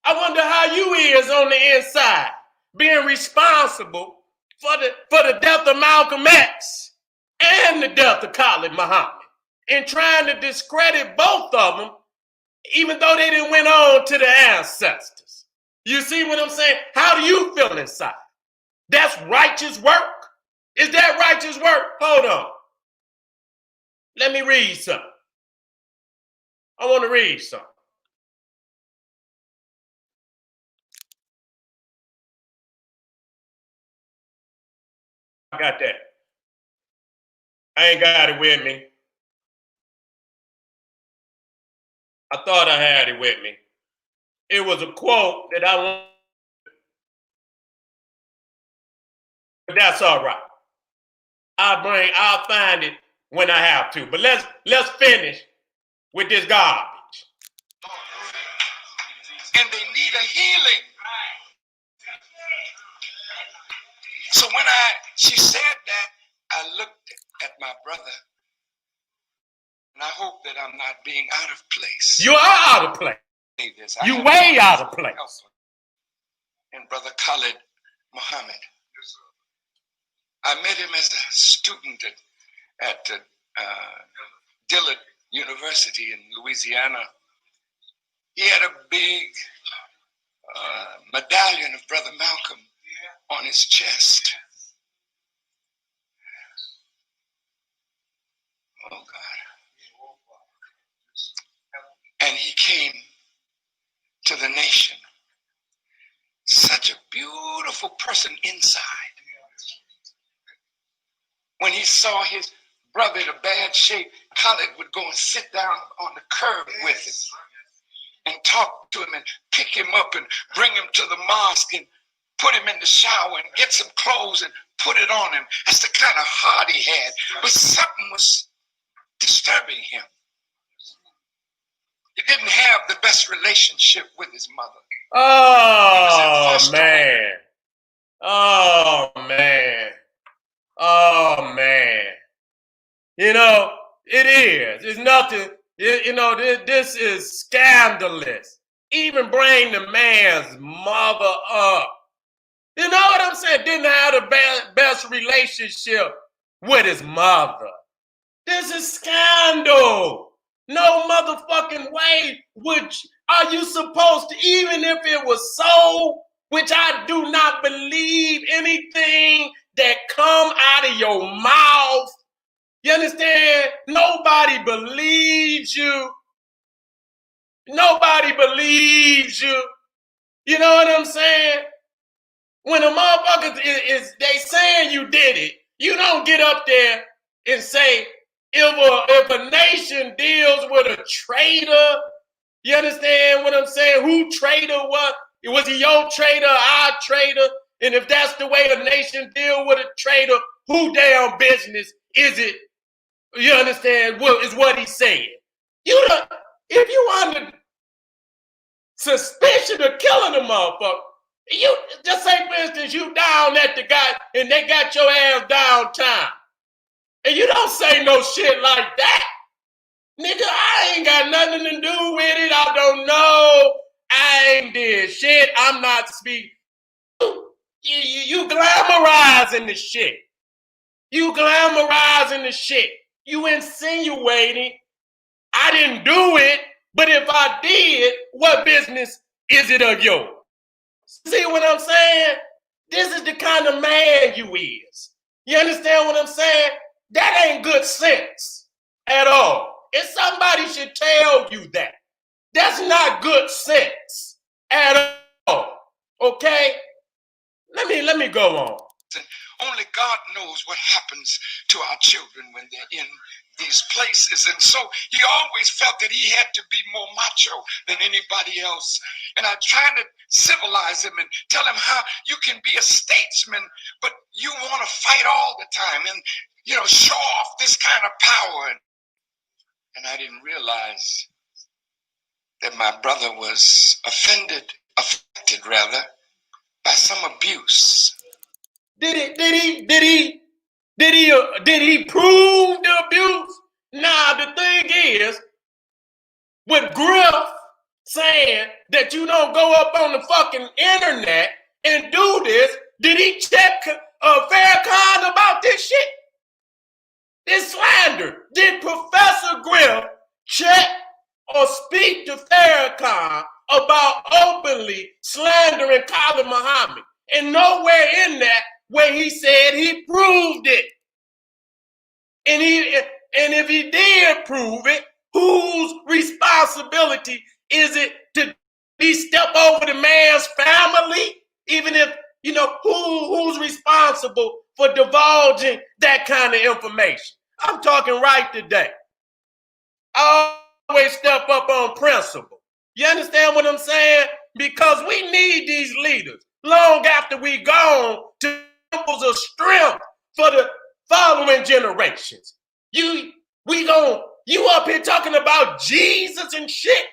Speaker 1: I wonder how you is on the inside, being responsible for the death of Malcolm X and the death of Khallid Muhammad, and trying to discredit both of them, even though they didn't went on to the ancestors. You see what I'm saying? How do you feel inside? That's righteous work? Is that righteous work? Hold on. Let me read something. I want to read something. I got that. I ain't got it with me. I thought I had it with me. It was a quote that I but that's all right. I'll find it when I have to. But let's finish with this garbage.
Speaker 2: And they need a healing. So when she said that, I looked at my brother, and I hope that I'm not being out of place.
Speaker 1: You are out of place. You way out of place.
Speaker 2: And Brother Khallid Muhammad. I met him as a student at Dillard University in Louisiana. He had a big medallion of Brother Malcolm on his chest. Oh, God. And he came to the nation. Such a beautiful person inside. When he saw his brother in a bad shape, Khallid would go and sit down on the curb with him and talk to him and pick him up and bring him to the mosque and put him in the shower and get some clothes and put it on him. That's the kind of heart he had. But something was disturbing him. He didn't have the best relationship with his mother.
Speaker 1: Oh, man. Oh, man. Oh, man. You know, it is. It's nothing. This is scandalous. Even bring the man's mother up. You know what I'm saying? Didn't have the best relationship with his mother. This is scandal. No motherfucking way are you supposed to, even if it was so, which I do not believe anything that come out of your mouth. You understand? Nobody believes you. Nobody believes you. You know what I'm saying? When a motherfucker they saying you did it, you don't get up there and say, if a nation deals with a traitor, you understand what I'm saying? Who traitor what? Was he your traitor, our traitor? And if that's the way a nation deal with a traitor, who damn business is it? You understand what is what he's saying? If you under suspicion of killing a motherfucker, you just say, for instance, you down at the guy and they got your ass downtown. And you don't say no shit like that. Nigga, I ain't got nothing to do with it. I don't know. I ain't did shit. I'm not speaking. You glamorizing the shit. You glamorizing the shit. You insinuating I didn't do it, but if I did, what business is it of yours? See what I'm saying? This is the kind of man you is. You understand what I'm saying? That ain't good sense at all. And somebody should tell you that. That's not good sense at all. Okay? Let me go on.
Speaker 2: Only God knows what happens to our children when they're in these places. And so he always felt that he had to be more macho than anybody else. And I tried to civilize him and tell him how you can be a statesman, but you want to fight all the time and, show off this kind of power. And I didn't realize that my brother was affected by some abuse.
Speaker 1: Did he prove the abuse? Nah, the thing is, with Griff saying that you don't go up on the fucking internet and do this, did he check Farrakhan about this shit? This slander. Did Professor Griff check or speak to Farrakhan about openly slandering Khallid Muhammad? And nowhere in that where he said he proved it. And if he did prove it, whose responsibility is it to step over the man's family? Even if, who's responsible for divulging that kind of information? I'm talking right today. I always step up on principle. You understand what I'm saying? Because we need these leaders long after we gone to symbols of strength for the following generations. You up here talking about Jesus and shit,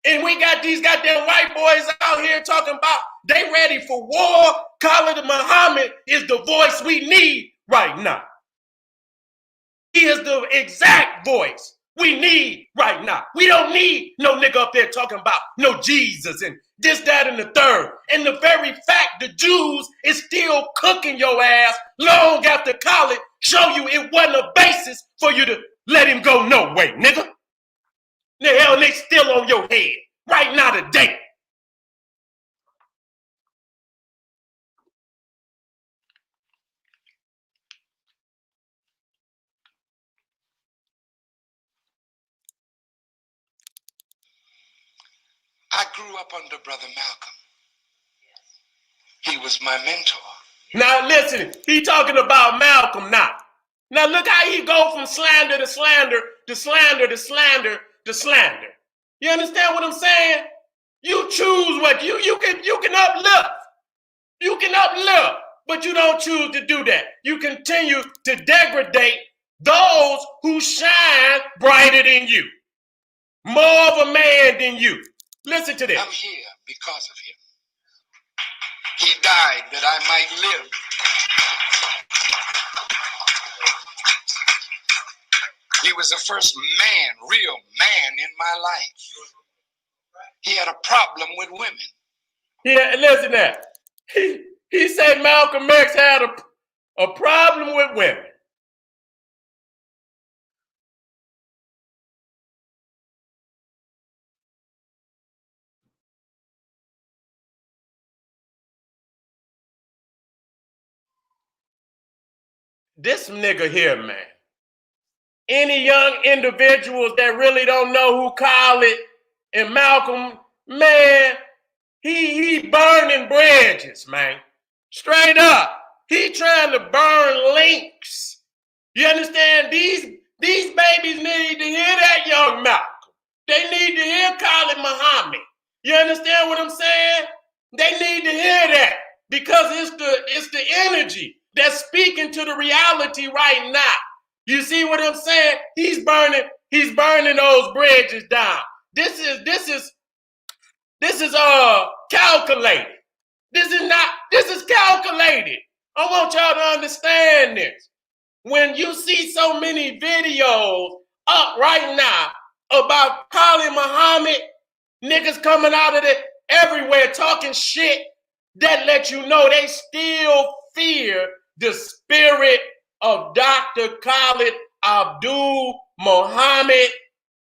Speaker 1: and we got these goddamn white boys out here talking about they ready for war. Khallid Muhammad is the voice we need right now. He is the exact voice we need right now. We don't need no nigga up there talking about no Jesus and this, that, and the third. And the very fact the Jews is still cooking your ass long after Khallid show you it wasn't a basis for you to let him go no way, nigga. The hell, they still on your head right now today.
Speaker 2: I grew up under Brother Malcolm. He was my mentor.
Speaker 1: Now listen, he talking about Malcolm now. Now look how he go from slander to slander to slander to slander to slander. You understand what I'm saying? You choose what you can uplift. You can uplift, but you don't choose to do that. You continue to degrade those who shine brighter than you, more of a man than you. Listen to this.
Speaker 2: I'm here because of him. He died that I might live. He was the first man, real man in my life. He had a problem with women.
Speaker 1: Yeah, listen to that. He said Malcolm X had a problem with women. This nigga here, man. Any young individuals that really don't know who Khallid and Malcolm, man, he burning bridges, man. Straight up. He trying to burn links. You understand? These babies need to hear that young Malcolm. They need to hear Khallid Muhammad. You understand what I'm saying? They need to hear that because it's the energy that's speaking to the reality right now. You see what I'm saying? He's burning those bridges down. This is calculated. This is calculated. I want y'all to understand this. When you see so many videos up right now about Khallid Muhammad, niggas coming out of it everywhere talking shit, that let you know they still fear the spirit of Dr. Khallid Abdul Muhammad.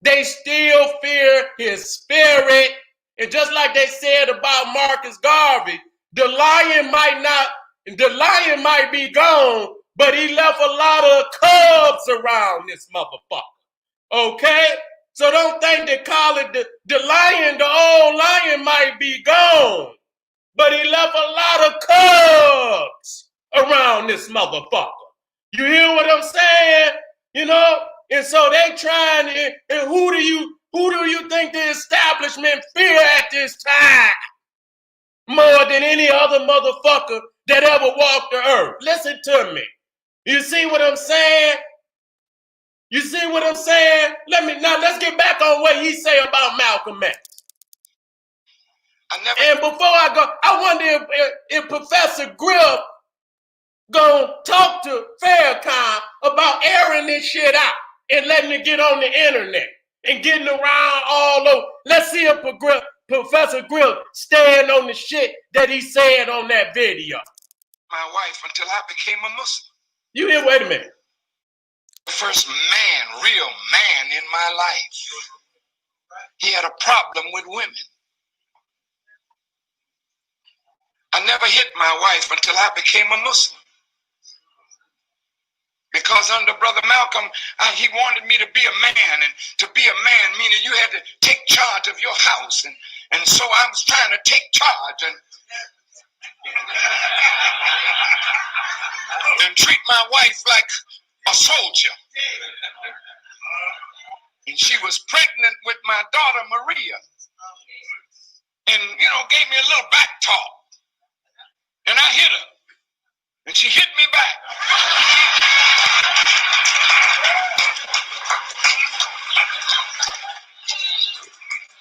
Speaker 1: They still fear his spirit. And just like they said about Marcus Garvey, the lion might be gone, but he left a lot of cubs around this motherfucker. Okay? So don't think that Khallid, the lion, the old lion might be gone, but he left a lot of cubs around this motherfucker. You hear what I'm saying? You know? And so they trying to, and who do you think the establishment fear at this time? More than any other motherfucker that ever walked the earth. Listen to me. You see what I'm saying? You see what I'm saying? Let's get back on what he say about Malcolm X. And before I go, I wonder if Professor Griff gonna talk to Farrakhan about airing this shit out and letting it get on the internet and getting around all over. Let's see if Professor Griff stand on the shit that he said on that video.
Speaker 2: My wife until I became a Muslim.
Speaker 1: You hear? Wait a minute.
Speaker 2: The first man, real man in my life. He had a problem with women. I never hit my wife until I became a Muslim. Because under Brother Malcolm, he wanted me to be a man, and to be a man meaning you had to take charge of your house, and so I was trying to take charge and treat my wife like a soldier. And she was pregnant with my daughter Maria, and gave me a little back talk, and I hit her. and she hit me back.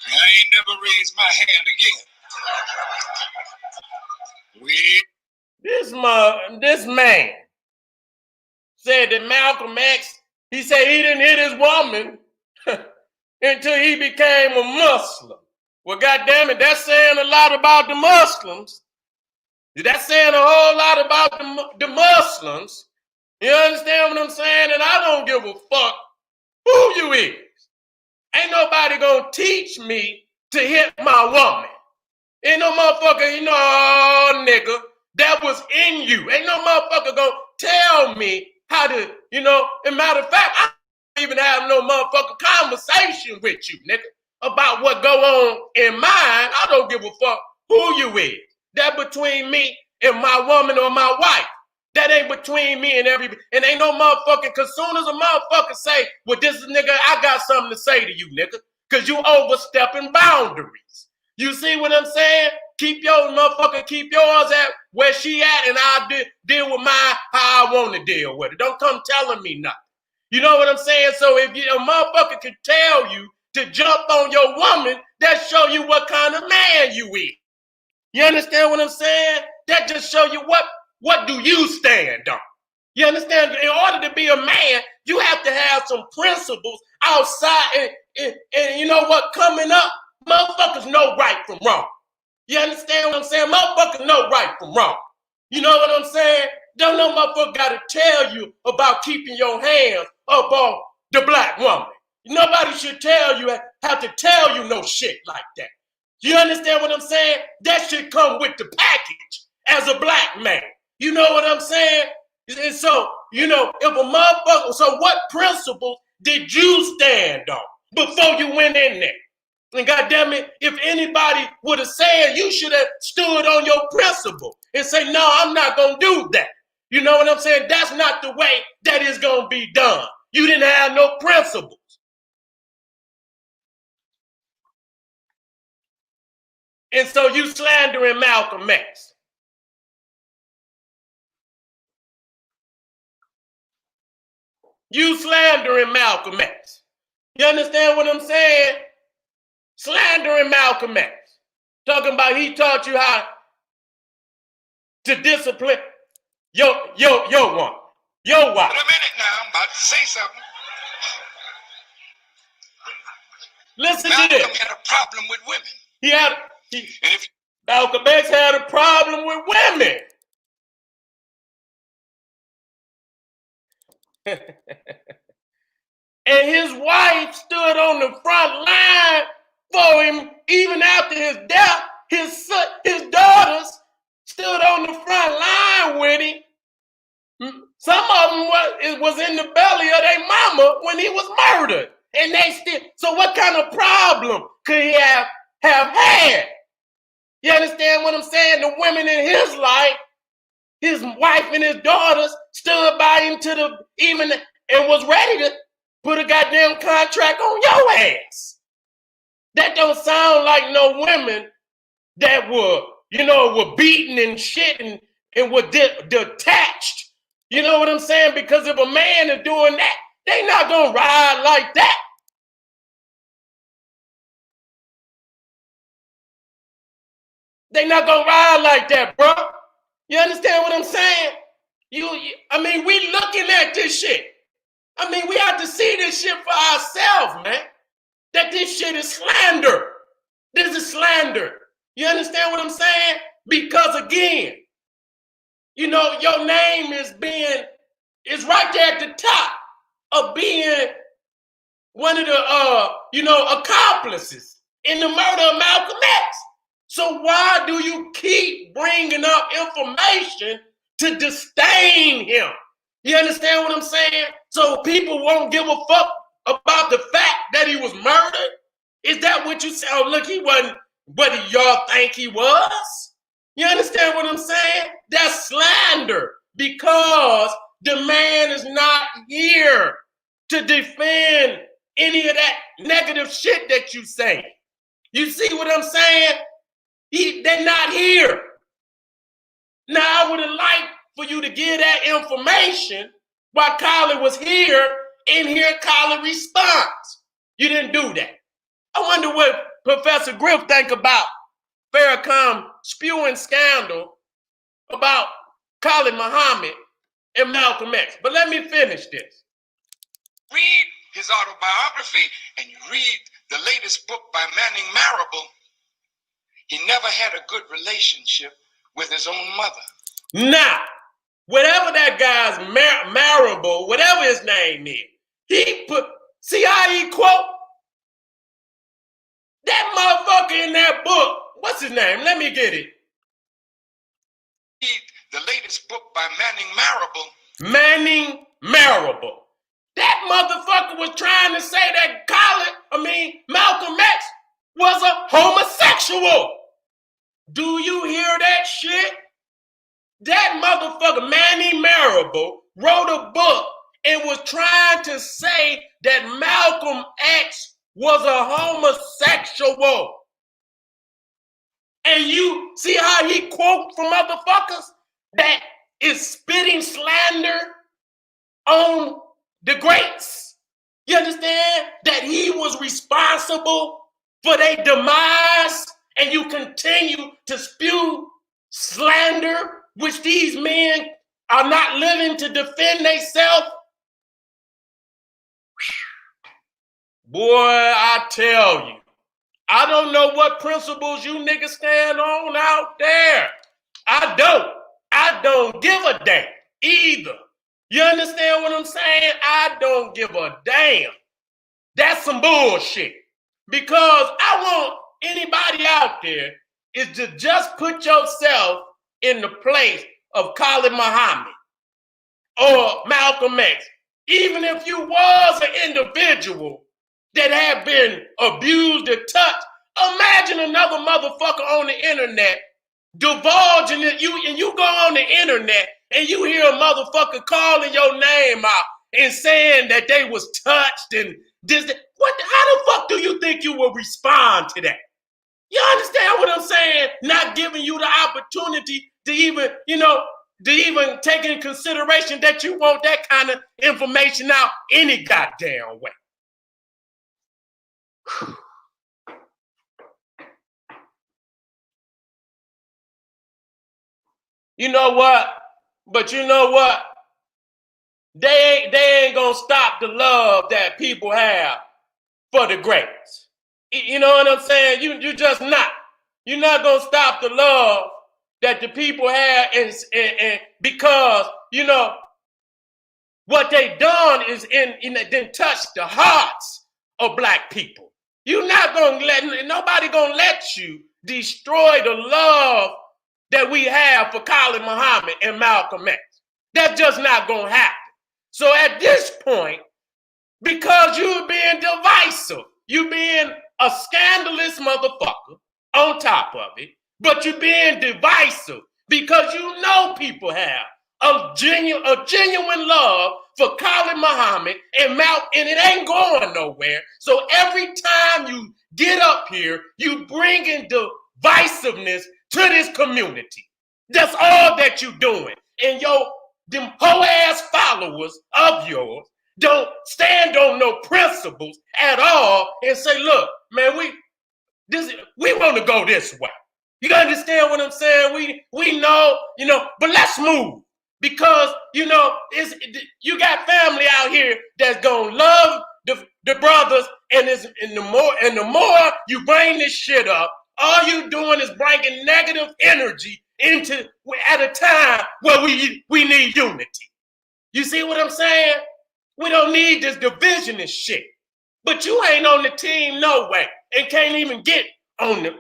Speaker 2: And I ain't never raised my hand again.
Speaker 1: This man said that Malcolm X, he said he didn't hit his woman until he became a Muslim. Well, goddamn it, that's saying a lot about the Muslims. That's saying a whole lot about the Muslims. You understand what I'm saying? And I don't give a fuck who you is. Ain't nobody gonna teach me to hit my woman. Ain't no motherfucker, nigga, that was in you. Ain't no motherfucker gonna tell me how to, as matter of fact, I don't even have no motherfucker conversation with you, nigga, about what go on in mine. I don't give a fuck who you is. That between me and my woman or my wife. That ain't between me and everybody. And ain't no motherfucking, cause soon as a motherfucker say, well, this is nigga, I got something to say to you, nigga. Cause you overstepping boundaries. You see what I'm saying? Keep yours at where she at, and I'll deal with mine how I want to deal with it. Don't come telling me nothing. You know what I'm saying? So if a motherfucker can tell you to jump on your woman, that show you what kind of man you is. You understand what I'm saying? That just show you what do you stand on. You understand? In order to be a man, you have to have some principles outside. And you know what? Coming up, motherfuckers know right from wrong. You understand what I'm saying? Motherfuckers know right from wrong. You know what I'm saying? Don't no motherfucker got to tell you about keeping your hands up on the black woman. Nobody should have to tell you no shit like that. You understand what I'm saying? That should come with the package as a black man. You know what I'm saying? And so, if a motherfucker, so what principles did you stand on before you went in there? And goddamn it, if anybody would have said, you should have stood on your principle and say, no, I'm not going to do that. You know what I'm saying? That's not the way that is going to be done. You didn't have no principles. And so you slandering Malcolm X. You slandering Malcolm X. You understand what I'm saying? Slandering Malcolm X. Talking about he taught you how to discipline your one, your wife.
Speaker 2: Wait a minute now, I'm about to say something.
Speaker 1: Listen
Speaker 2: Malcolm
Speaker 1: to this.
Speaker 2: had a problem with women.
Speaker 1: Malcolm X had a problem with women. And his wife stood on the front line for him even after his death. His daughters stood on the front line with him. Some of them was in the belly of their mama when he was murdered. And they still, so what kind of problem could he have had? You understand what I'm saying? The women in his life, his wife and his daughters stood by him and was ready to put a goddamn contract on your ass. That don't sound like no women that were beaten and shit and were detached. You know what I'm saying? Because if a man is doing that, they not gonna ride like that. They not gonna ride like that, bro. You understand what I'm saying? We looking at this shit. We have to see this shit for ourselves, man. That this shit is slander. This is slander. You understand what I'm saying? Because again, your name is right there at the top of being one of the accomplices in the murder of Malcolm X. So why do you keep bringing up information to disdain him? You understand what I'm saying? So people won't give a fuck about the fact that he was murdered? Is that what you say? Oh, look, he wasn't what y'all think he was? You understand what I'm saying? That's slander because the man is not here to defend any of that negative shit that you say. You see what I'm saying? They're not here. Now, I would have liked for you to give that information while Khallid was here and hear Khallid response. You didn't do that. I wonder what Professor Griff think about Farrakhan spewing scandal about Khalid Muhammad and Malcolm X. But let me finish this.
Speaker 2: Read his autobiography and you read the latest book by Manning Marable. He never had a good relationship with his own mother.
Speaker 1: Now, whatever that guy's Marable, whatever his name is, he put, see how he quote? That motherfucker in that book, what's his name? Let me get it.
Speaker 2: Read the latest book by Manning Marable.
Speaker 1: Manning Marable. That motherfucker was trying to say that Malcolm X was a homosexual. Do you hear that shit? That motherfucker, Manning Marable, wrote a book and was trying to say that Malcolm X was a homosexual. And you see how he quote from motherfuckers that is spitting slander on the greats? You understand? That he was responsible for their demise, and you continue to spew slander, which these men are not living to defend themselves. Boy, I tell you, I don't know what principles you niggas stand on out there. I don't give a damn either. You understand what I'm saying? I don't give a damn. That's some bullshit. Because I want anybody out there is to just put yourself in the place of Khalid Muhammad or Malcolm X. Even if you was an individual that had been abused or touched, imagine another motherfucker on the internet divulging it, you go on the internet and you hear a motherfucker calling your name out and saying that they was touched and this. How the fuck do you think you will respond to that? You understand what I'm saying? Not giving you the opportunity to even, take in consideration that you want that kind of information out any goddamn way. You know what? But you know what? They ain't gonna stop the love that people have for the greats. You know what I'm saying? You just not. You're not gonna stop the love that the people have, and because what they done is then touch the hearts of black people. You're not gonna nobody gonna let you destroy the love that we have for Khalid Muhammad and Malcolm X. That's just not gonna happen. So at this point, because you're being divisive, you being a scandalous motherfucker on top of it, but you're being divisive because you know people have a genuine love for Khalid Muhammad and Malcolm, and it ain't going nowhere. So every time you get up here, you bring in divisiveness to this community. That's all that you're doing. And them hoe-ass followers of yours don't stand on no principles at all and say, look, man, we want to go this way. You understand what I'm saying? We know, but let's move. Because, you got family out here that's going to love the brothers, and the more you bring this shit up, all you doing is bringing negative energy into at a time where we need unity. You see what I'm saying? We don't need this divisionist shit. But you ain't on the team no way and can't even get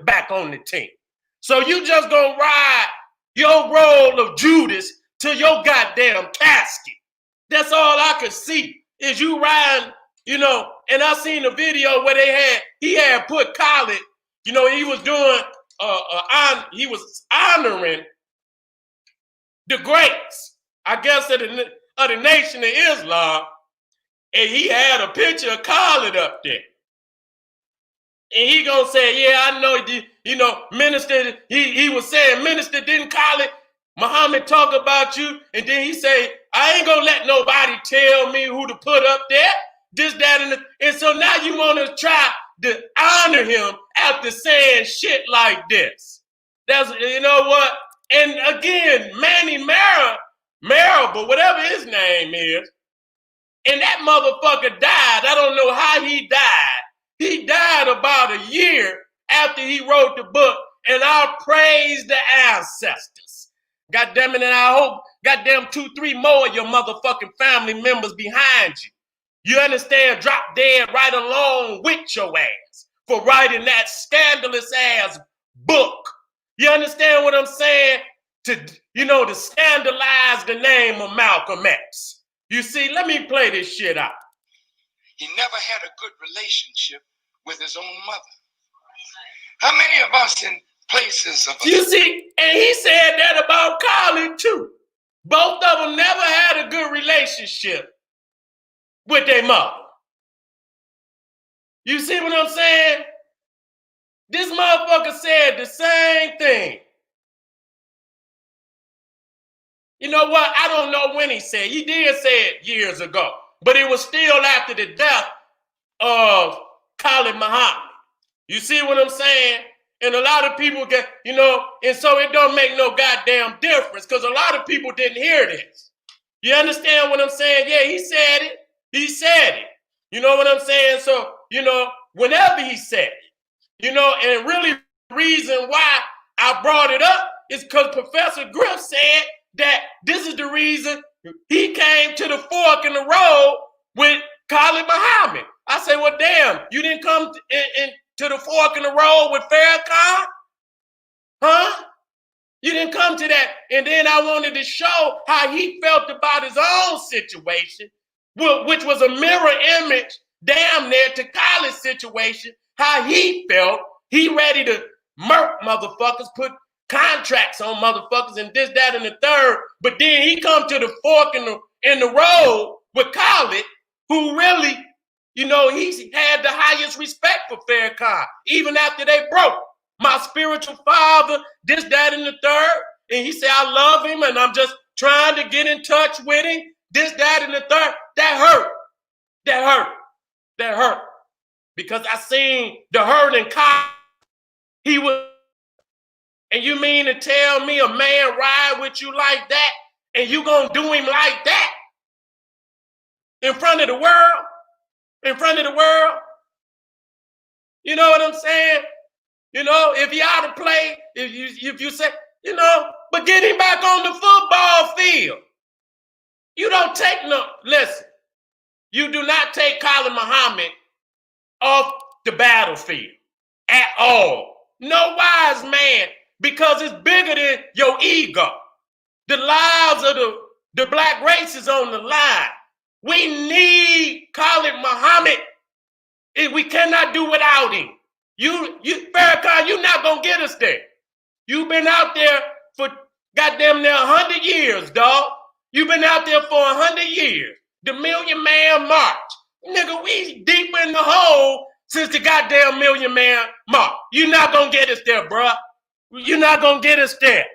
Speaker 1: back on the team. So you just gonna ride your role of Judas to your goddamn casket. That's all I could see is you riding, and I seen a video where he had put Khallid, he was doing he was honoring the greats, I guess, of the Nation of Islam, and he had a picture of Khallid up there. And he gonna say, yeah, I know, Minister, he was saying, Minister, didn't Khallid Muhammad talk about you, and then he say, I ain't gonna let nobody tell me who to put up there. This, that, and so now you want to try to honor him after saying shit like this. That's, you know what? And again, Manny Marable, whatever his name is, and that motherfucker died. I don't know how he died. He died about a year after he wrote the book, and I'll praise the ancestors. God damn it, and I hope goddamn 2-3 more of your motherfucking family members behind you. You understand? Drop dead right along with your ass for writing that scandalous ass book. You understand what I'm saying? To scandalize the name of Malcolm X. You see, let me play this shit out.
Speaker 2: He never had a good relationship with his own mother. How many of us in places of...
Speaker 1: You see, and he said that about Khallid too. Both of them never had a good relationship with their mother. You see what I'm saying? This motherfucker said the same thing. You know what? I don't know when he said. He did say it years ago, but it was still after the death of Khalid Muhammad. You see what I'm saying? And a lot of people get, and so it don't make no goddamn difference because a lot of people didn't hear this. You understand what I'm saying? Yeah, he said it. He said it. You know what I'm saying? So, whenever he said it, and really the reason why I brought it up is because Professor Griff said that this is the reason he came to the fork in the road with Khalid Muhammad. I say, well, damn, you didn't come to the fork in the road with Farrakhan? Huh? You didn't come to that. And then I wanted to show how he felt about his own situation, which was a mirror image damn near to Khalid's situation, how he felt. He ready to murk motherfuckers, put contracts on motherfuckers and this, that, and the third. But then he come to the fork in the road with Khallid, who really, he had the highest respect for Farrakhan, even after they broke. My spiritual father, this, that, and the third. And he said, I love him and I'm just trying to get in touch with him. This, that, and the third. That hurt. That hurt. That hurt. Because I seen the hurt in Khallid. He was, and you mean to tell me a man ride with you like that and you gonna do him like that? In front of the world? In front of the world? You know what I'm saying? If he out of play, if you say, but get him back on the football field. You don't take listen, you do not take Khalid Muhammad off the battlefield at all. No wise man, because it's bigger than your ego. The lives of the black race is on the line. We need Khalid Muhammad. We cannot do without him. Farrakhan, you're not gonna get us there. You've been out there for goddamn near 100 years, dog. You've been out there for 100 years. The Million Man March. Nigga, we deep in the hole since the goddamn Million Man March. You're not gonna get us there, bruh. You're not gonna get us there.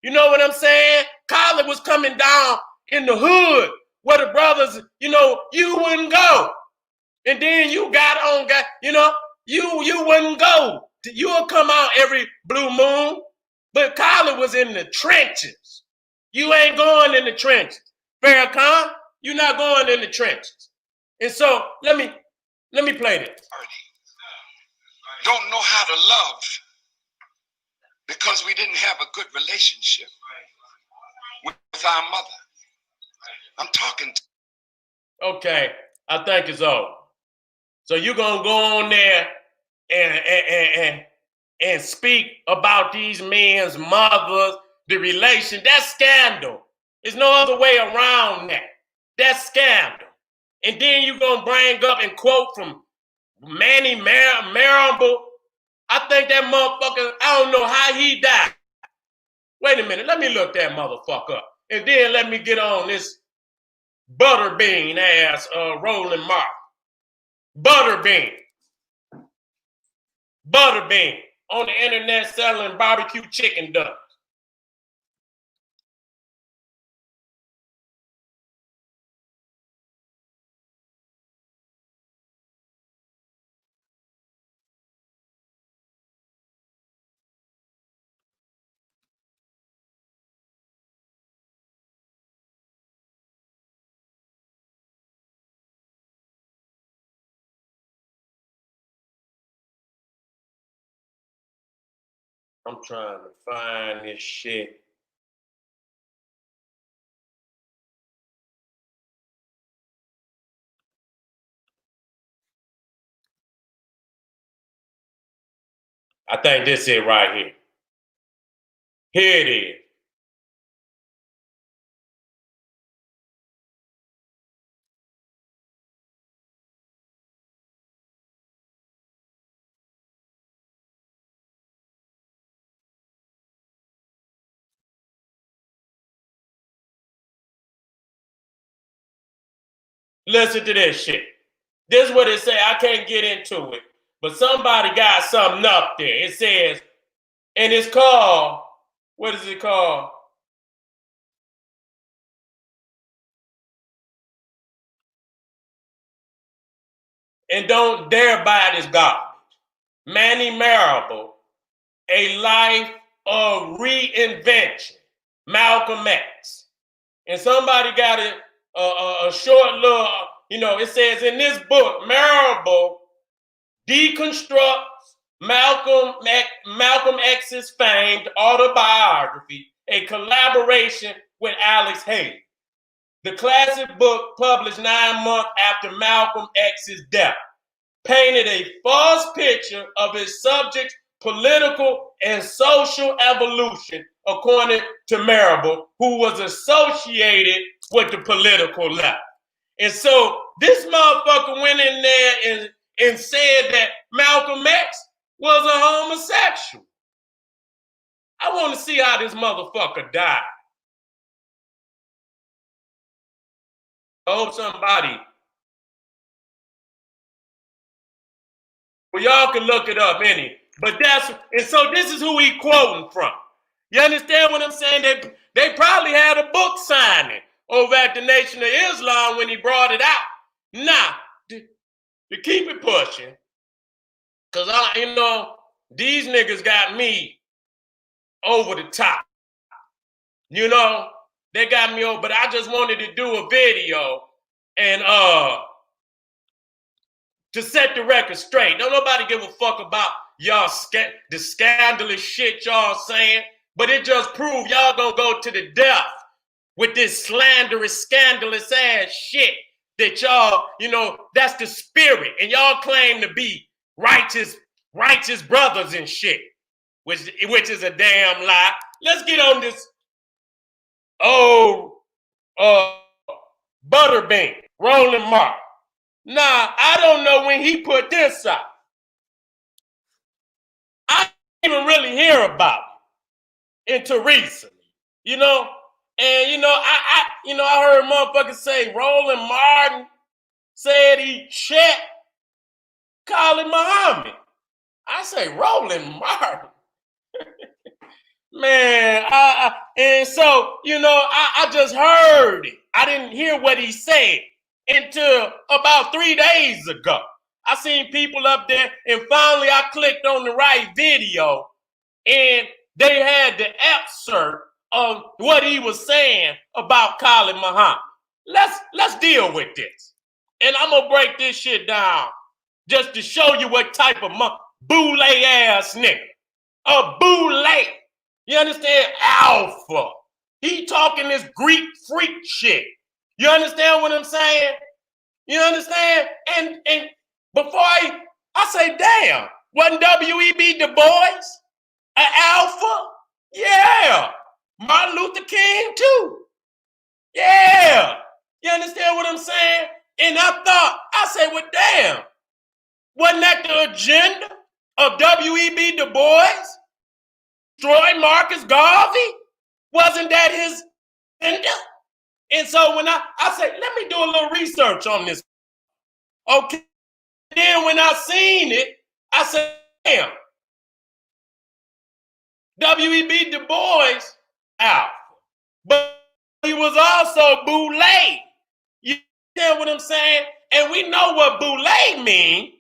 Speaker 1: You know what I'm saying? Khallid was coming down in the hood where the brothers, you wouldn't go. And then you you wouldn't go. You would come out every blue moon. But Khallid was in the trenches. You ain't going in the trenches. Farrakhan, you're not going in the trenches. And so let me play this.
Speaker 2: Don't know how to love because we didn't have a good relationship with our mother. I'm talking to...
Speaker 1: Okay, I think it's over. So you're gonna go on there and speak about these men's mothers, the relation. That's scandal. There's no other way around that. That's scandal. And then you're gonna bring up and quote from Manny Marable. I think that motherfucker, I don't know how he died. Wait a minute, let me look that motherfucker up. And then let me get on this butterbean ass Roland Mark. Butterbean on the internet selling barbecue chicken ducks. I'm trying to find this shit. I think this is it right here. Here it is. Listen to this shit. This is what it say. I can't get into it, but somebody got something up there. It says, and it's called, what is it called? And don't dare buy this garbage. Manny Marable, A Life of Reinvention, Malcolm X. And somebody got a short little, it says in this book, Marable deconstructs Malcolm X's famed autobiography, a collaboration with Alex Haley. The classic book, published 9 months after Malcolm X's death, painted a false picture of his subject's political and social evolution, according to Marable, who was associated with the political left. And so this motherfucker went in there and said that Malcolm X was a homosexual. I want to see how this motherfucker died. I hope somebody, well, y'all can look it up, but and so this is who he quoting from. You understand what I'm saying? They probably had a book signing over at the Nation of Islam when he brought it out. Nah, to keep it pushing, because these niggas got me over the top. They got me over, but I just wanted to do a video and to set the record straight. Don't nobody give a fuck about y'all the scandalous shit y'all saying, but it just proved y'all gonna go to the death with this slanderous, scandalous ass shit that y'all, that's the spirit, and y'all claim to be righteous brothers and shit, which is a damn lie. Let's get on this Butterbean, Roland Mark. Nah, I don't know when he put this out. I didn't even really hear about it until recently, And I heard motherfuckers say Roland Martin said he checked Khalid Muhammad. I say Roland Martin. Man, and so, I just heard it. I didn't hear what he said until about 3 days ago. I seen people up there, and finally I clicked on the right video, and they had the excerpt of what he was saying about Khalid Muhammad. Let's deal with this. And I'm gonna break this shit down just to show you what type of boule ass nigga. A boule. You understand? Alpha. He talking this Greek freak shit. You understand what I'm saying? You understand? And before I say, damn, wasn't W.E.B. Du Bois an alpha? Yeah. Martin Luther King too. Yeah. You understand what I'm saying? And I said, well, damn, wasn't that the agenda of W.E.B. Du Bois? Destroy Marcus Garvey? Wasn't that his agenda? And so when I said, let me do a little research on this. Okay. Then when I seen it, I said, damn, W.E.B. Du Bois out. But he was also boule. You understand what I'm saying? And we know what boule means.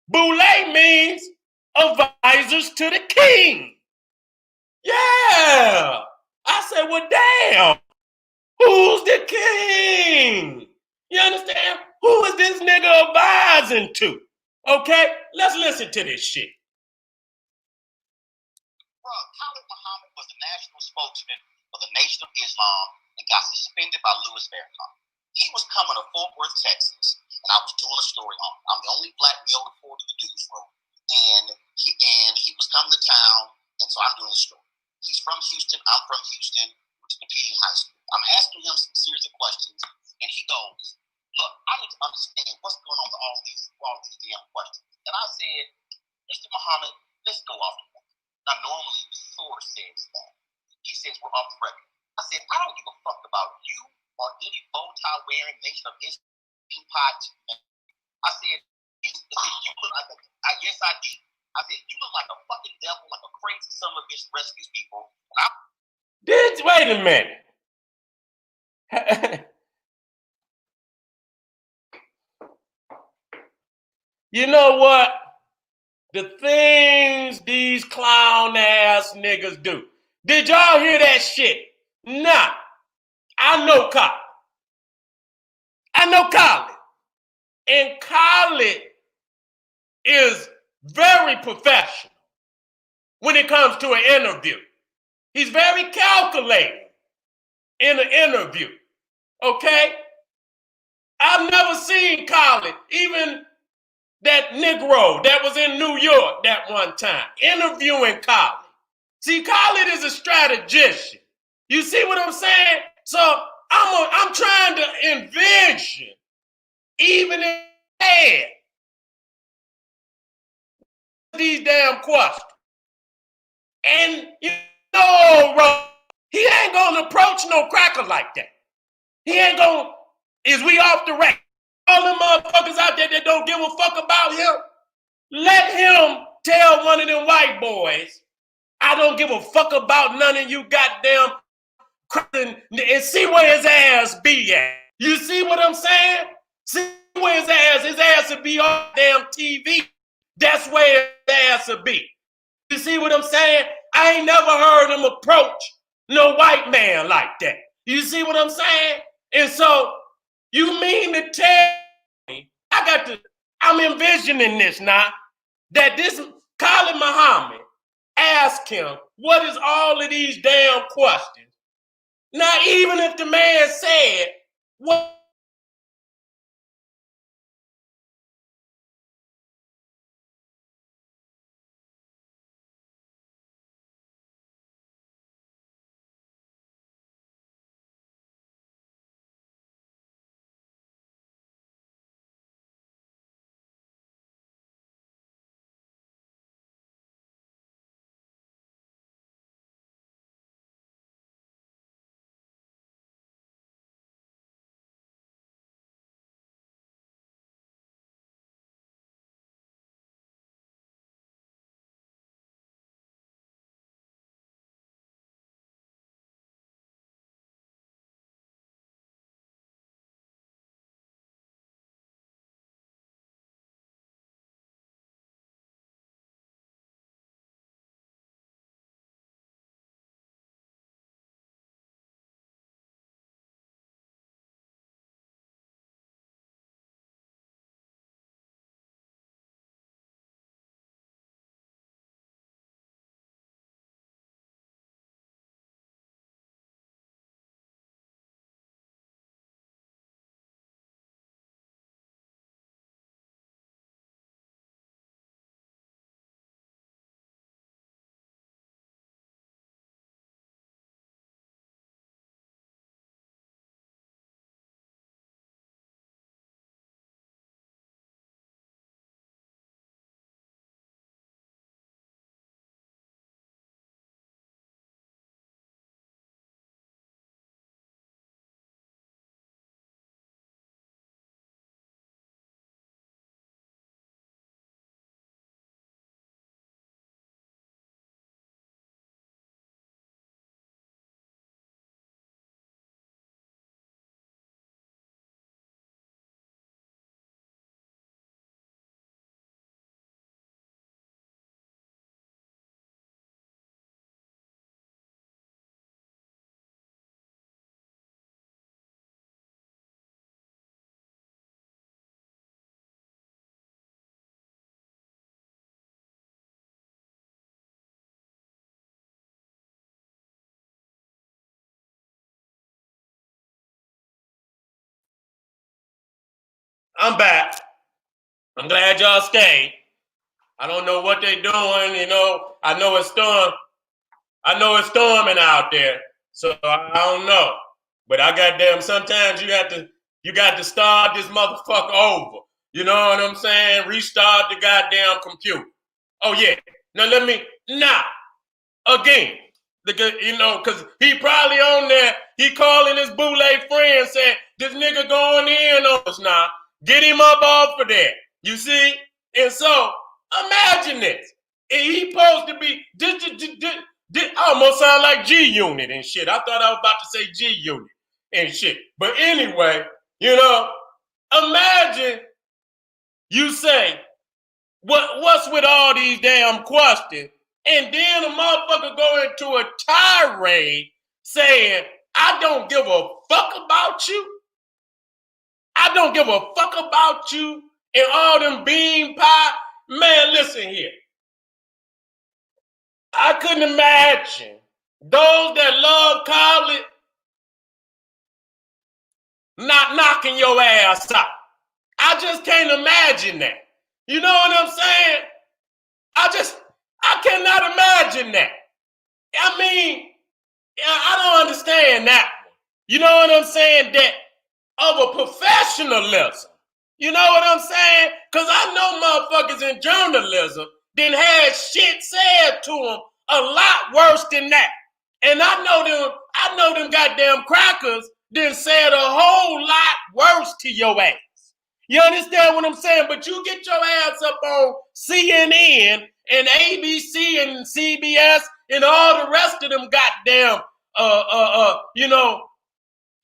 Speaker 1: Boule means advisors to the king. Yeah. I said, well, damn, who's the king? You understand? Who is this nigga advising to? Okay, let's listen to this shit.
Speaker 2: Khalid Muhammad was the national spokesman for the Nation of Islam and got suspended by Louis Farrakhan. He was coming to Fort Worth, Texas, and I was doing a story on him. I'm the only black male reporter in the newsroom, and he was coming to town, and so I'm doing a story. He's from Houston. I'm from Houston. We're competing high school. I'm asking him some series of questions, and he goes, "Look, I need to understand what's going on with all these damn questions." And I said, "Mr. Muhammad, let's go off the record." Now, normally the source says that. He says we're off the record. I said, "I don't give a fuck about you or any bow tie wearing Nation of Islam pot." I said, "You look like yes, I did." I said, "You look like a fucking devil, like a crazy son of a bitch rescues people."
Speaker 1: Wait a minute. You know what? The things these clown ass niggas do. Did y'all hear that shit? Nah. I know Khallid. And Khallid is very professional when it comes to an interview. He's very calculated in an interview. Okay? I've never seen Khallid, even that Negro that was in New York that one time, interviewing Khallid. See, Khallid is a strategist. You see what I'm saying? So I'm trying to envision, even in head, these damn questions. And you know, he ain't gonna approach no cracker like that. He ain't gonna, is we off the rack? All them motherfuckers out there that don't give a fuck about him, let him tell one of them white boys, "I don't give a fuck about none of you goddamn cracking," and see where his ass be at. You see what I'm saying? See where his ass will be on damn TV. That's where his ass will be. You see what I'm saying? I ain't never heard him approach no white man like that. You see what I'm saying? And so, you mean to tell me, I'm envisioning this now, that this Khalid Muhammad asked him, what is all of these damn questions? Now, even if the man said, what I'm back. I'm glad y'all stayed. I don't know what they doing, you know. I know it's storming out there. So I don't know. But I goddamn sometimes you got to start this motherfucker over. You know what I'm saying? Restart the goddamn computer. Oh yeah. Now again. You know, because he probably on there, he calling his boule friend saying, this nigga going in on us now. Get him up off of there. You see? And so, imagine this. And he supposed to be, this almost sound like G-Unit and shit. I thought I was about to say G-Unit and shit. But anyway, you know, imagine you say, what's with all these damn questions? And then a motherfucker go into a tirade saying, I don't give a fuck about you. I don't give a fuck about you and all them bean pie. Man, listen here. I couldn't imagine those that love Khallid not knocking your ass out. I just can't imagine that. You know what I'm saying? I cannot imagine that. I mean, I don't understand that one. You know what I'm saying? That of a professionalism. You know what I'm saying? Because I know motherfuckers in journalism done had shit said to them a lot worse than that. And I know them goddamn crackers done said a whole lot worse to your ass. You understand what I'm saying? But you get your ass up on CNN and ABC and CBS and all the rest of them goddamn, you know,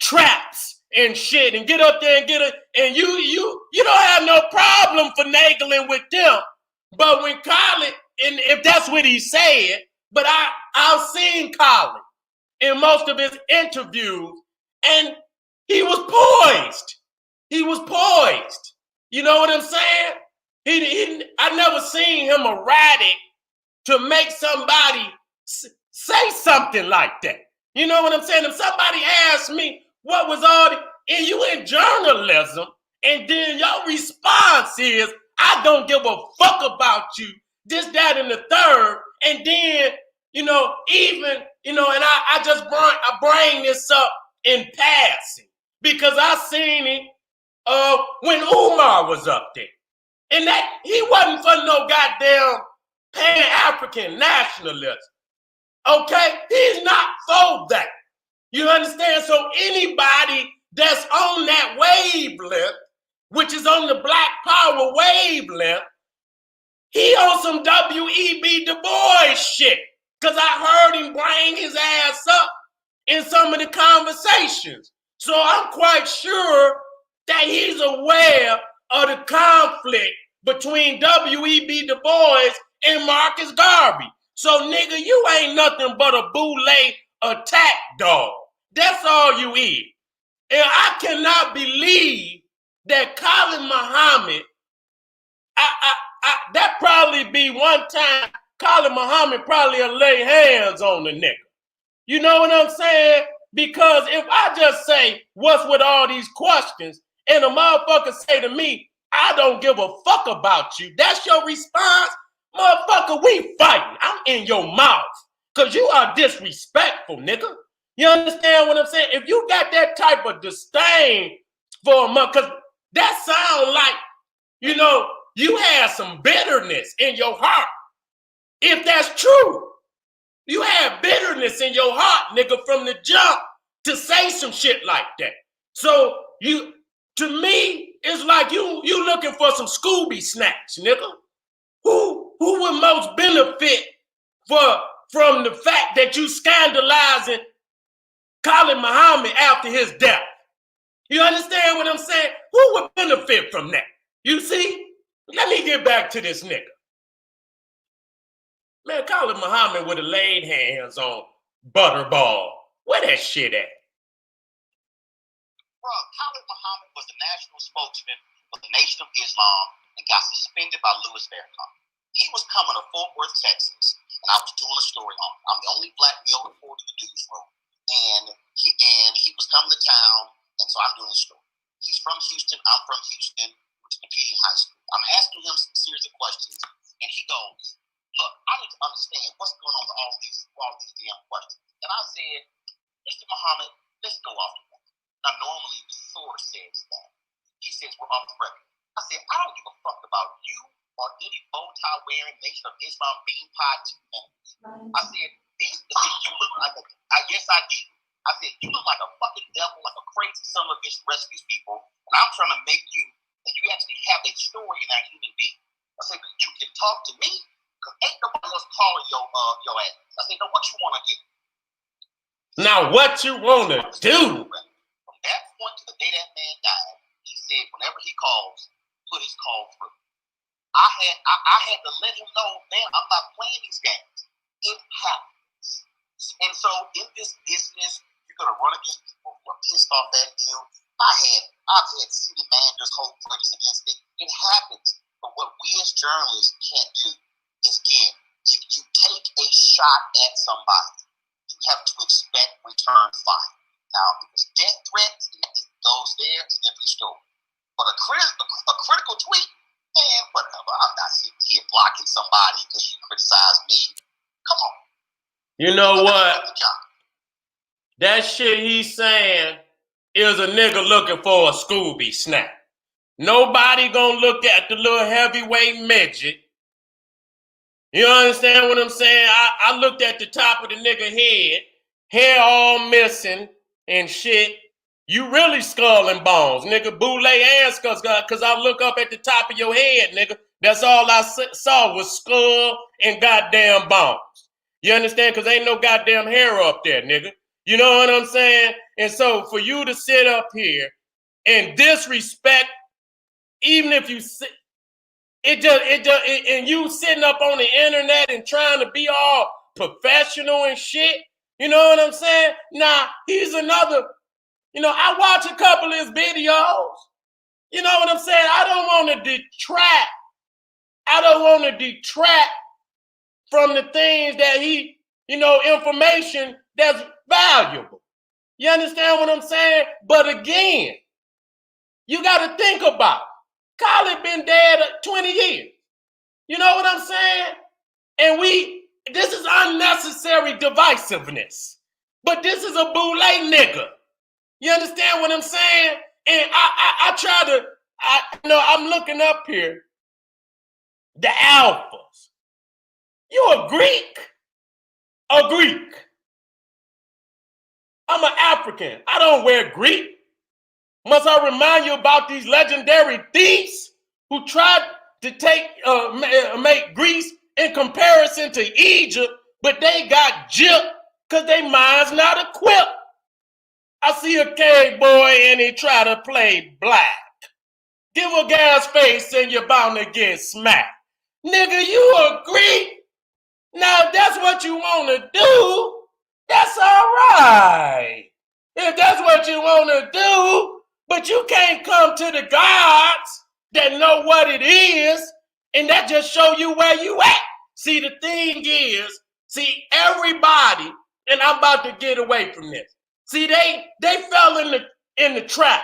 Speaker 1: traps and shit, and get up there and get it, and you don't have no problem finagling with them. But when Khallid, and if that's what he said, but I've seen Khallid in most of his interviews, and he was poised. He was poised. You know what I'm saying? I never seen him erratic to make somebody say something like that. You know what I'm saying? If somebody asked me what was all the, and you in journalism, and then your response is, I don't give a fuck about you, this, that, and the third, and then, you know, even, you know, and I bring this up in passing, because I seen it when Umar was up there. And that he wasn't for no goddamn Pan-African nationalism. Okay? He's not for that. You understand? So anybody that's on that wavelength, which is on the Black Power wavelength, he on some W.E.B. Du Bois shit. Because I heard him bring his ass up in some of the conversations. So I'm quite sure that he's aware of the conflict between W.E.B. Du Bois and Marcus Garvey. So nigga, you ain't nothing but a boule attack dog. That's all you is. And I cannot believe that Khalid Muhammad, that probably be one time Khalid Muhammad probably will lay hands on the nigga. You know what I'm saying? Because if I just say, what's with all these questions, and a motherfucker say to me, I don't give a fuck about you, that's your response? Motherfucker, we fighting. I'm in your mouth. Because you are disrespectful, nigga. You understand what I'm saying? If you got that type of disdain for a mother, because that sound like, you know, you have some bitterness in your heart. If that's true, you have bitterness in your heart, nigga, from the jump to say some shit like that. So to me, it's like you looking for some Scooby snacks, nigga. Who would most benefit from the fact that you scandalizing Khalid Muhammad after his death? You understand what I'm saying? Who would benefit from that? You see? Let me get back to this nigga. Man, Khalid Muhammad would have laid hands on Butterball. Where that shit at?
Speaker 2: Bro, Khalid Muhammad was the national spokesman for the Nation of Islam and got suspended by Louis Farrakhan. He was coming to Fort Worth, Texas, and I was doing a story on him. I'm the only black male reporter in the newsroom, and he was coming to town, and so I'm doing a story. He's from Houston. I'm from Houston. competing high school. I'm asking him some series of questions, and he goes, look, I need to understand what's going on with all these damn questions. And I said, Mr. Muhammad, let's go off the record. Now, normally the source says that. He says we're off the record. I said, I don't give a fuck about you or any bow tie wearing Nation of Islam bean pie eating members. I said, you look like I guess I did. I said, you look like a fucking devil, like a crazy son of a bitch to rescue these people, and I'm trying to make you that you actually have a story in that human being. I said, but you can talk to me, because ain't nobody else calling your ass. I said, no, what you want to do?
Speaker 1: Now, what you want to do?
Speaker 2: From that point to the day that man died, he said, whenever he calls, put his call through. I had to let him know, man, I'm not playing these games. It happens. And so in this business, you're gonna run against people who are pissed off at you. I've had city managers hold grudges against it. It happens. But what we as journalists can't do is, again, if you take a shot at somebody, you have to expect return fire. Now, if it's death threats, it goes there, it's a different story. But a critical tweet, man, whatever. I'm not sitting here blocking somebody because you criticize me. Come on.
Speaker 1: You know what? That shit he's saying is a nigga looking for a Scooby snack. Nobody gonna look at the little heavyweight midget. You understand what I'm saying? I looked at the top of the nigga head, hair all missing and shit. You really skull and bones, nigga. Boule and skull, because I look up at the top of your head, nigga. That's all I saw was skull and goddamn bones. You understand? Because ain't no goddamn hair up there, nigga. You know what I'm saying? And so for you to sit up here and disrespect, even if you sit, and you sitting up on the internet and trying to be all professional and shit, you know what I'm saying? Nah, he's another, I watch a couple of his videos. You know what I'm saying? I don't want to detract from the things that he, information that's valuable. You understand what I'm saying? But again, you got to think about it. Khallid been dead 20 years. You know what I'm saying? And this is unnecessary divisiveness. But this is a boule nigga. You understand what I'm saying? And I'm looking up here. The alphas. You a Greek? A Greek. I'm an African. I don't wear Greek. Must I remind you about these legendary thieves who tried to make Greece in comparison to Egypt, but they got gypped because they minds not equipped. I see a cave boy and he try to play black. Give a gas face and you're bound to get smacked. Nigga, you agree? Now, if that's what you want to do, that's all right. If that's what you want to do, but you can't come to the gods that know what it is, and that just show you where you at. See, the thing is, everybody, and I'm about to get away from this. See, they fell in the trap.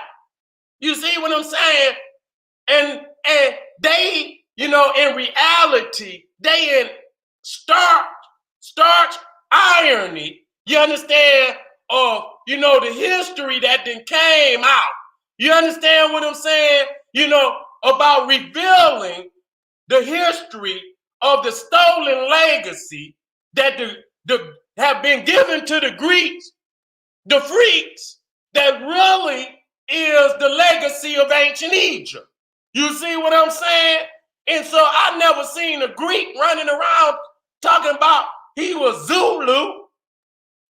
Speaker 1: You see what I'm saying? And they, in reality, they in starch irony, you understand, of, the history that then came out. You understand what I'm saying? About revealing the history of the stolen legacy that have been given to the Greeks, the freaks, that really is the legacy of ancient Egypt. You see what I'm saying? And so I never seen a Greek running around talking about he was Zulu.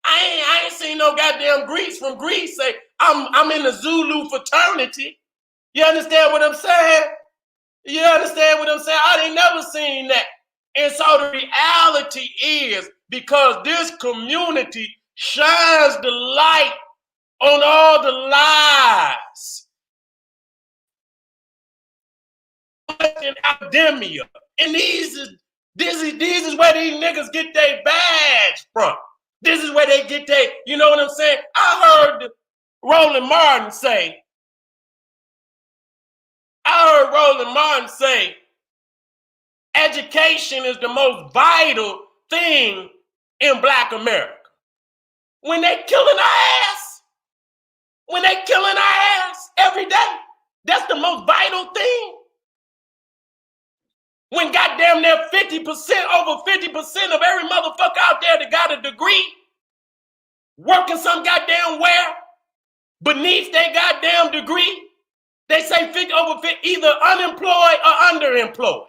Speaker 1: I ain't seen no goddamn Greeks from Greece say, I'm in the Zulu fraternity. You understand what I'm saying? You understand what I'm saying? I ain't never seen that. And so the reality is, because this community shines the light on all the lies and academia. And this is where these niggas get their badge from. This is where they get their, you know what I'm saying? I heard Roland Martin say, heard Roland Martin say education is the most vital thing in Black America. When they killing our ass every day, that's the most vital thing. When goddamn near 50%, over 50% of every motherfucker out there that got a degree, working some goddamn where, beneath their goddamn degree, they say 50 over 50, either unemployed or underemployed.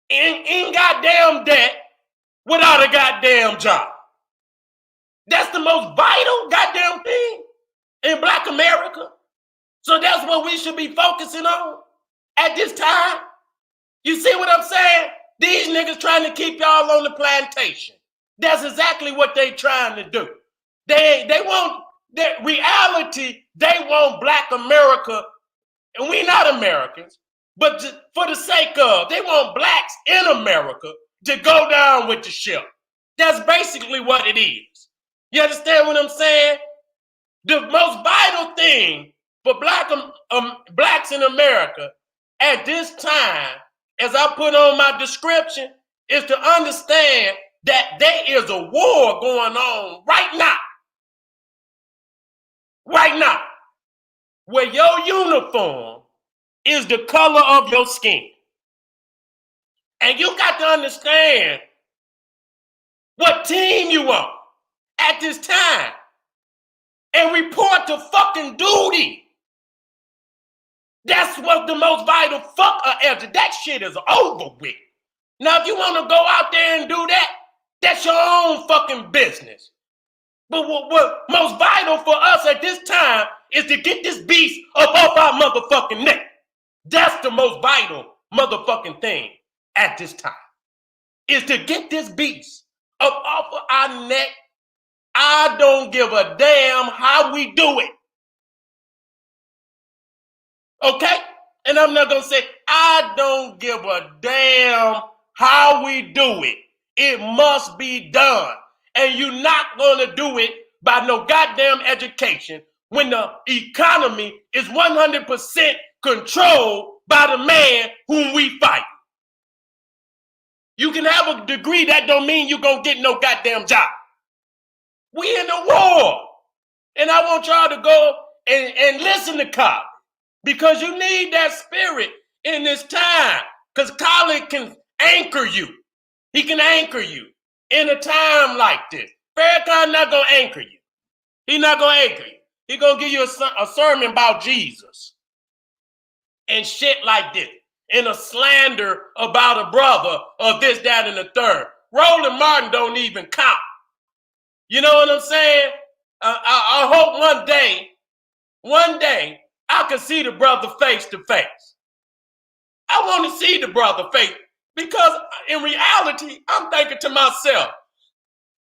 Speaker 1: In goddamn debt without a goddamn job. That's the most vital goddamn thing in Black America. So that's what we should be focusing on at this time. You see what I'm saying? These niggas trying to keep y'all on the plantation. That's exactly what they trying to do. They want that reality. They want Black America, and we not Americans, but for the sake of, they want blacks in America to go down with the ship. That's basically what it is. You understand what I'm saying? The most vital thing for blacks in America at this time, as I put on my description, is to understand that there is a war going on right now. Right now. Where your uniform is the color of your skin. And you got to understand what team you on at this time and report to fucking duty. That's what the most vital that shit is over with. Now, if you want to go out there and do that, that's your own fucking business. But what most vital for us at this time is to get this beast up off our motherfucking neck. That's the most vital motherfucking thing at this time, is to get this beast up off of our neck. I don't give a damn how we do it. Okay? And I'm not going to say, I don't give a damn how we do it. It must be done. And you're not going to do it by no goddamn education when the economy is 100% controlled by the man whom we fight. You can have a degree, that don't mean you're going to get no goddamn job. We in a war. And I want y'all to go and listen to Khallid, because you need that spirit in this time, because Khallid can anchor you. He can anchor you in a time like this. Farrakhan not going to anchor you. He's not going to anchor you. He's going to give you a sermon about Jesus and shit like this, and a slander about a brother of this, that, and the third. Roland Martin don't even count. You know what I'm saying? I hope one day, I can see the brother face to face. I want to see the brother face, because in reality, I'm thinking to myself,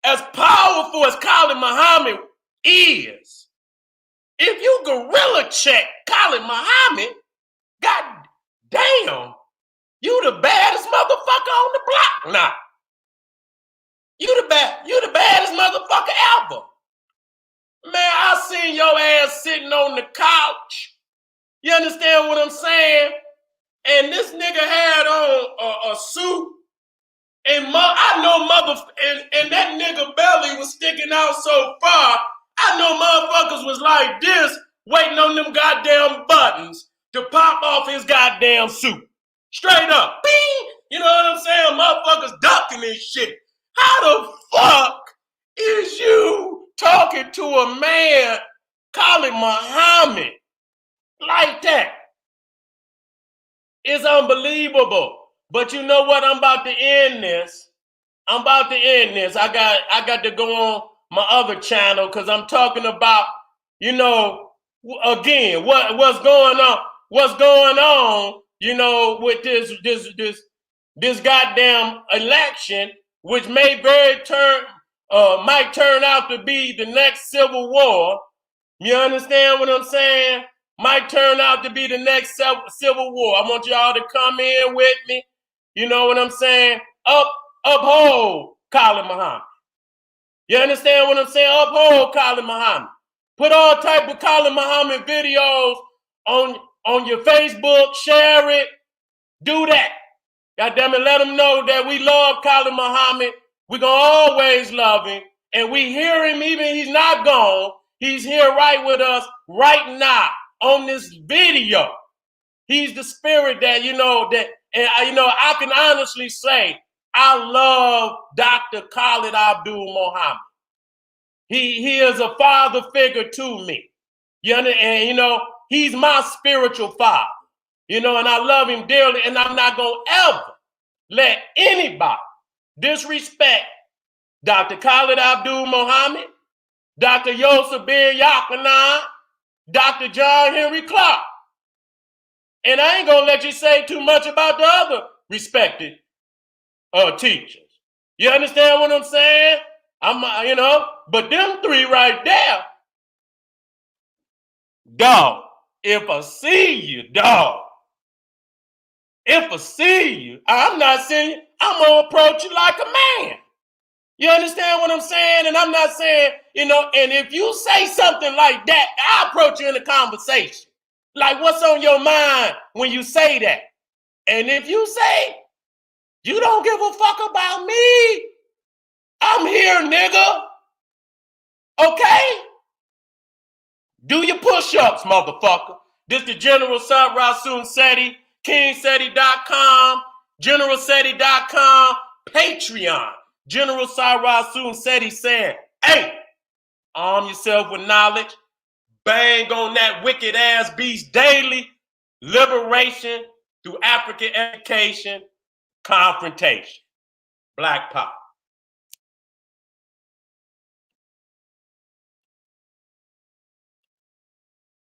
Speaker 1: as powerful as Khalid Muhammad is, if you gorilla check Khalid Muhammad, god damn, you the baddest motherfucker on the block now. You the baddest motherfucker ever. Man, I seen your ass sitting on the couch. You understand what I'm saying? And this nigga had on a suit, and I know and that nigga belly was sticking out so far, I know motherfuckers was like this, waiting on them goddamn buttons to pop off his goddamn suit. Straight up. Bing! You know what I'm saying? Motherfuckers ducking this shit. How the fuck is you talking to a man calling Muhammad like that? It's unbelievable. But you know what? I'm about to end this. I got to go on my other channel, because I'm talking about, you know, again, what's going on? What's going on, you know, with this goddamn election, which might turn out to be the next civil war. You understand what I'm saying? Might turn out to be the next civil war. I want y'all to come in with me. You know what I'm saying? Uphold Khalid Muhammad. You understand what I'm saying? Uphold Khalid Muhammad. Put all type of Khalid Muhammad videos on on your Facebook, share it, do that. God damn it, let them know that we love Khalid Muhammad. We're going to always love him. And we hear him even he's not gone. He's here right with us right now on this video. He's the spirit that, I can honestly say I love Dr. Khalid Abdul Muhammad. He is a father figure to me. And he's my spiritual father. And I love him dearly, and I'm not going to ever let anybody disrespect Dr. Khalid Abdul Muhammad, Dr. Yosef Ben Yaqanan, Dr. John Henry Clark. And I ain't going to let you say too much about the other respected teachers. You understand what I'm saying? But them three right there, dog, if I see you, dog, if I see you, I'm not seeing you, I'm going to approach you like a man. You understand what I'm saying? And I'm not saying, and if you say something like that, I'll approach you in a conversation. Like, what's on your mind when you say that? And if you say, you don't give a fuck about me, I'm here, nigga. Okay? Do your push-ups, motherfucker. This the General Rasoon Seti, KingSeti.com, GeneralSeti.com, Patreon. General Rasoon Seti saying, hey, arm yourself with knowledge, bang on that wicked ass beast daily, liberation through African education, confrontation. Black Power.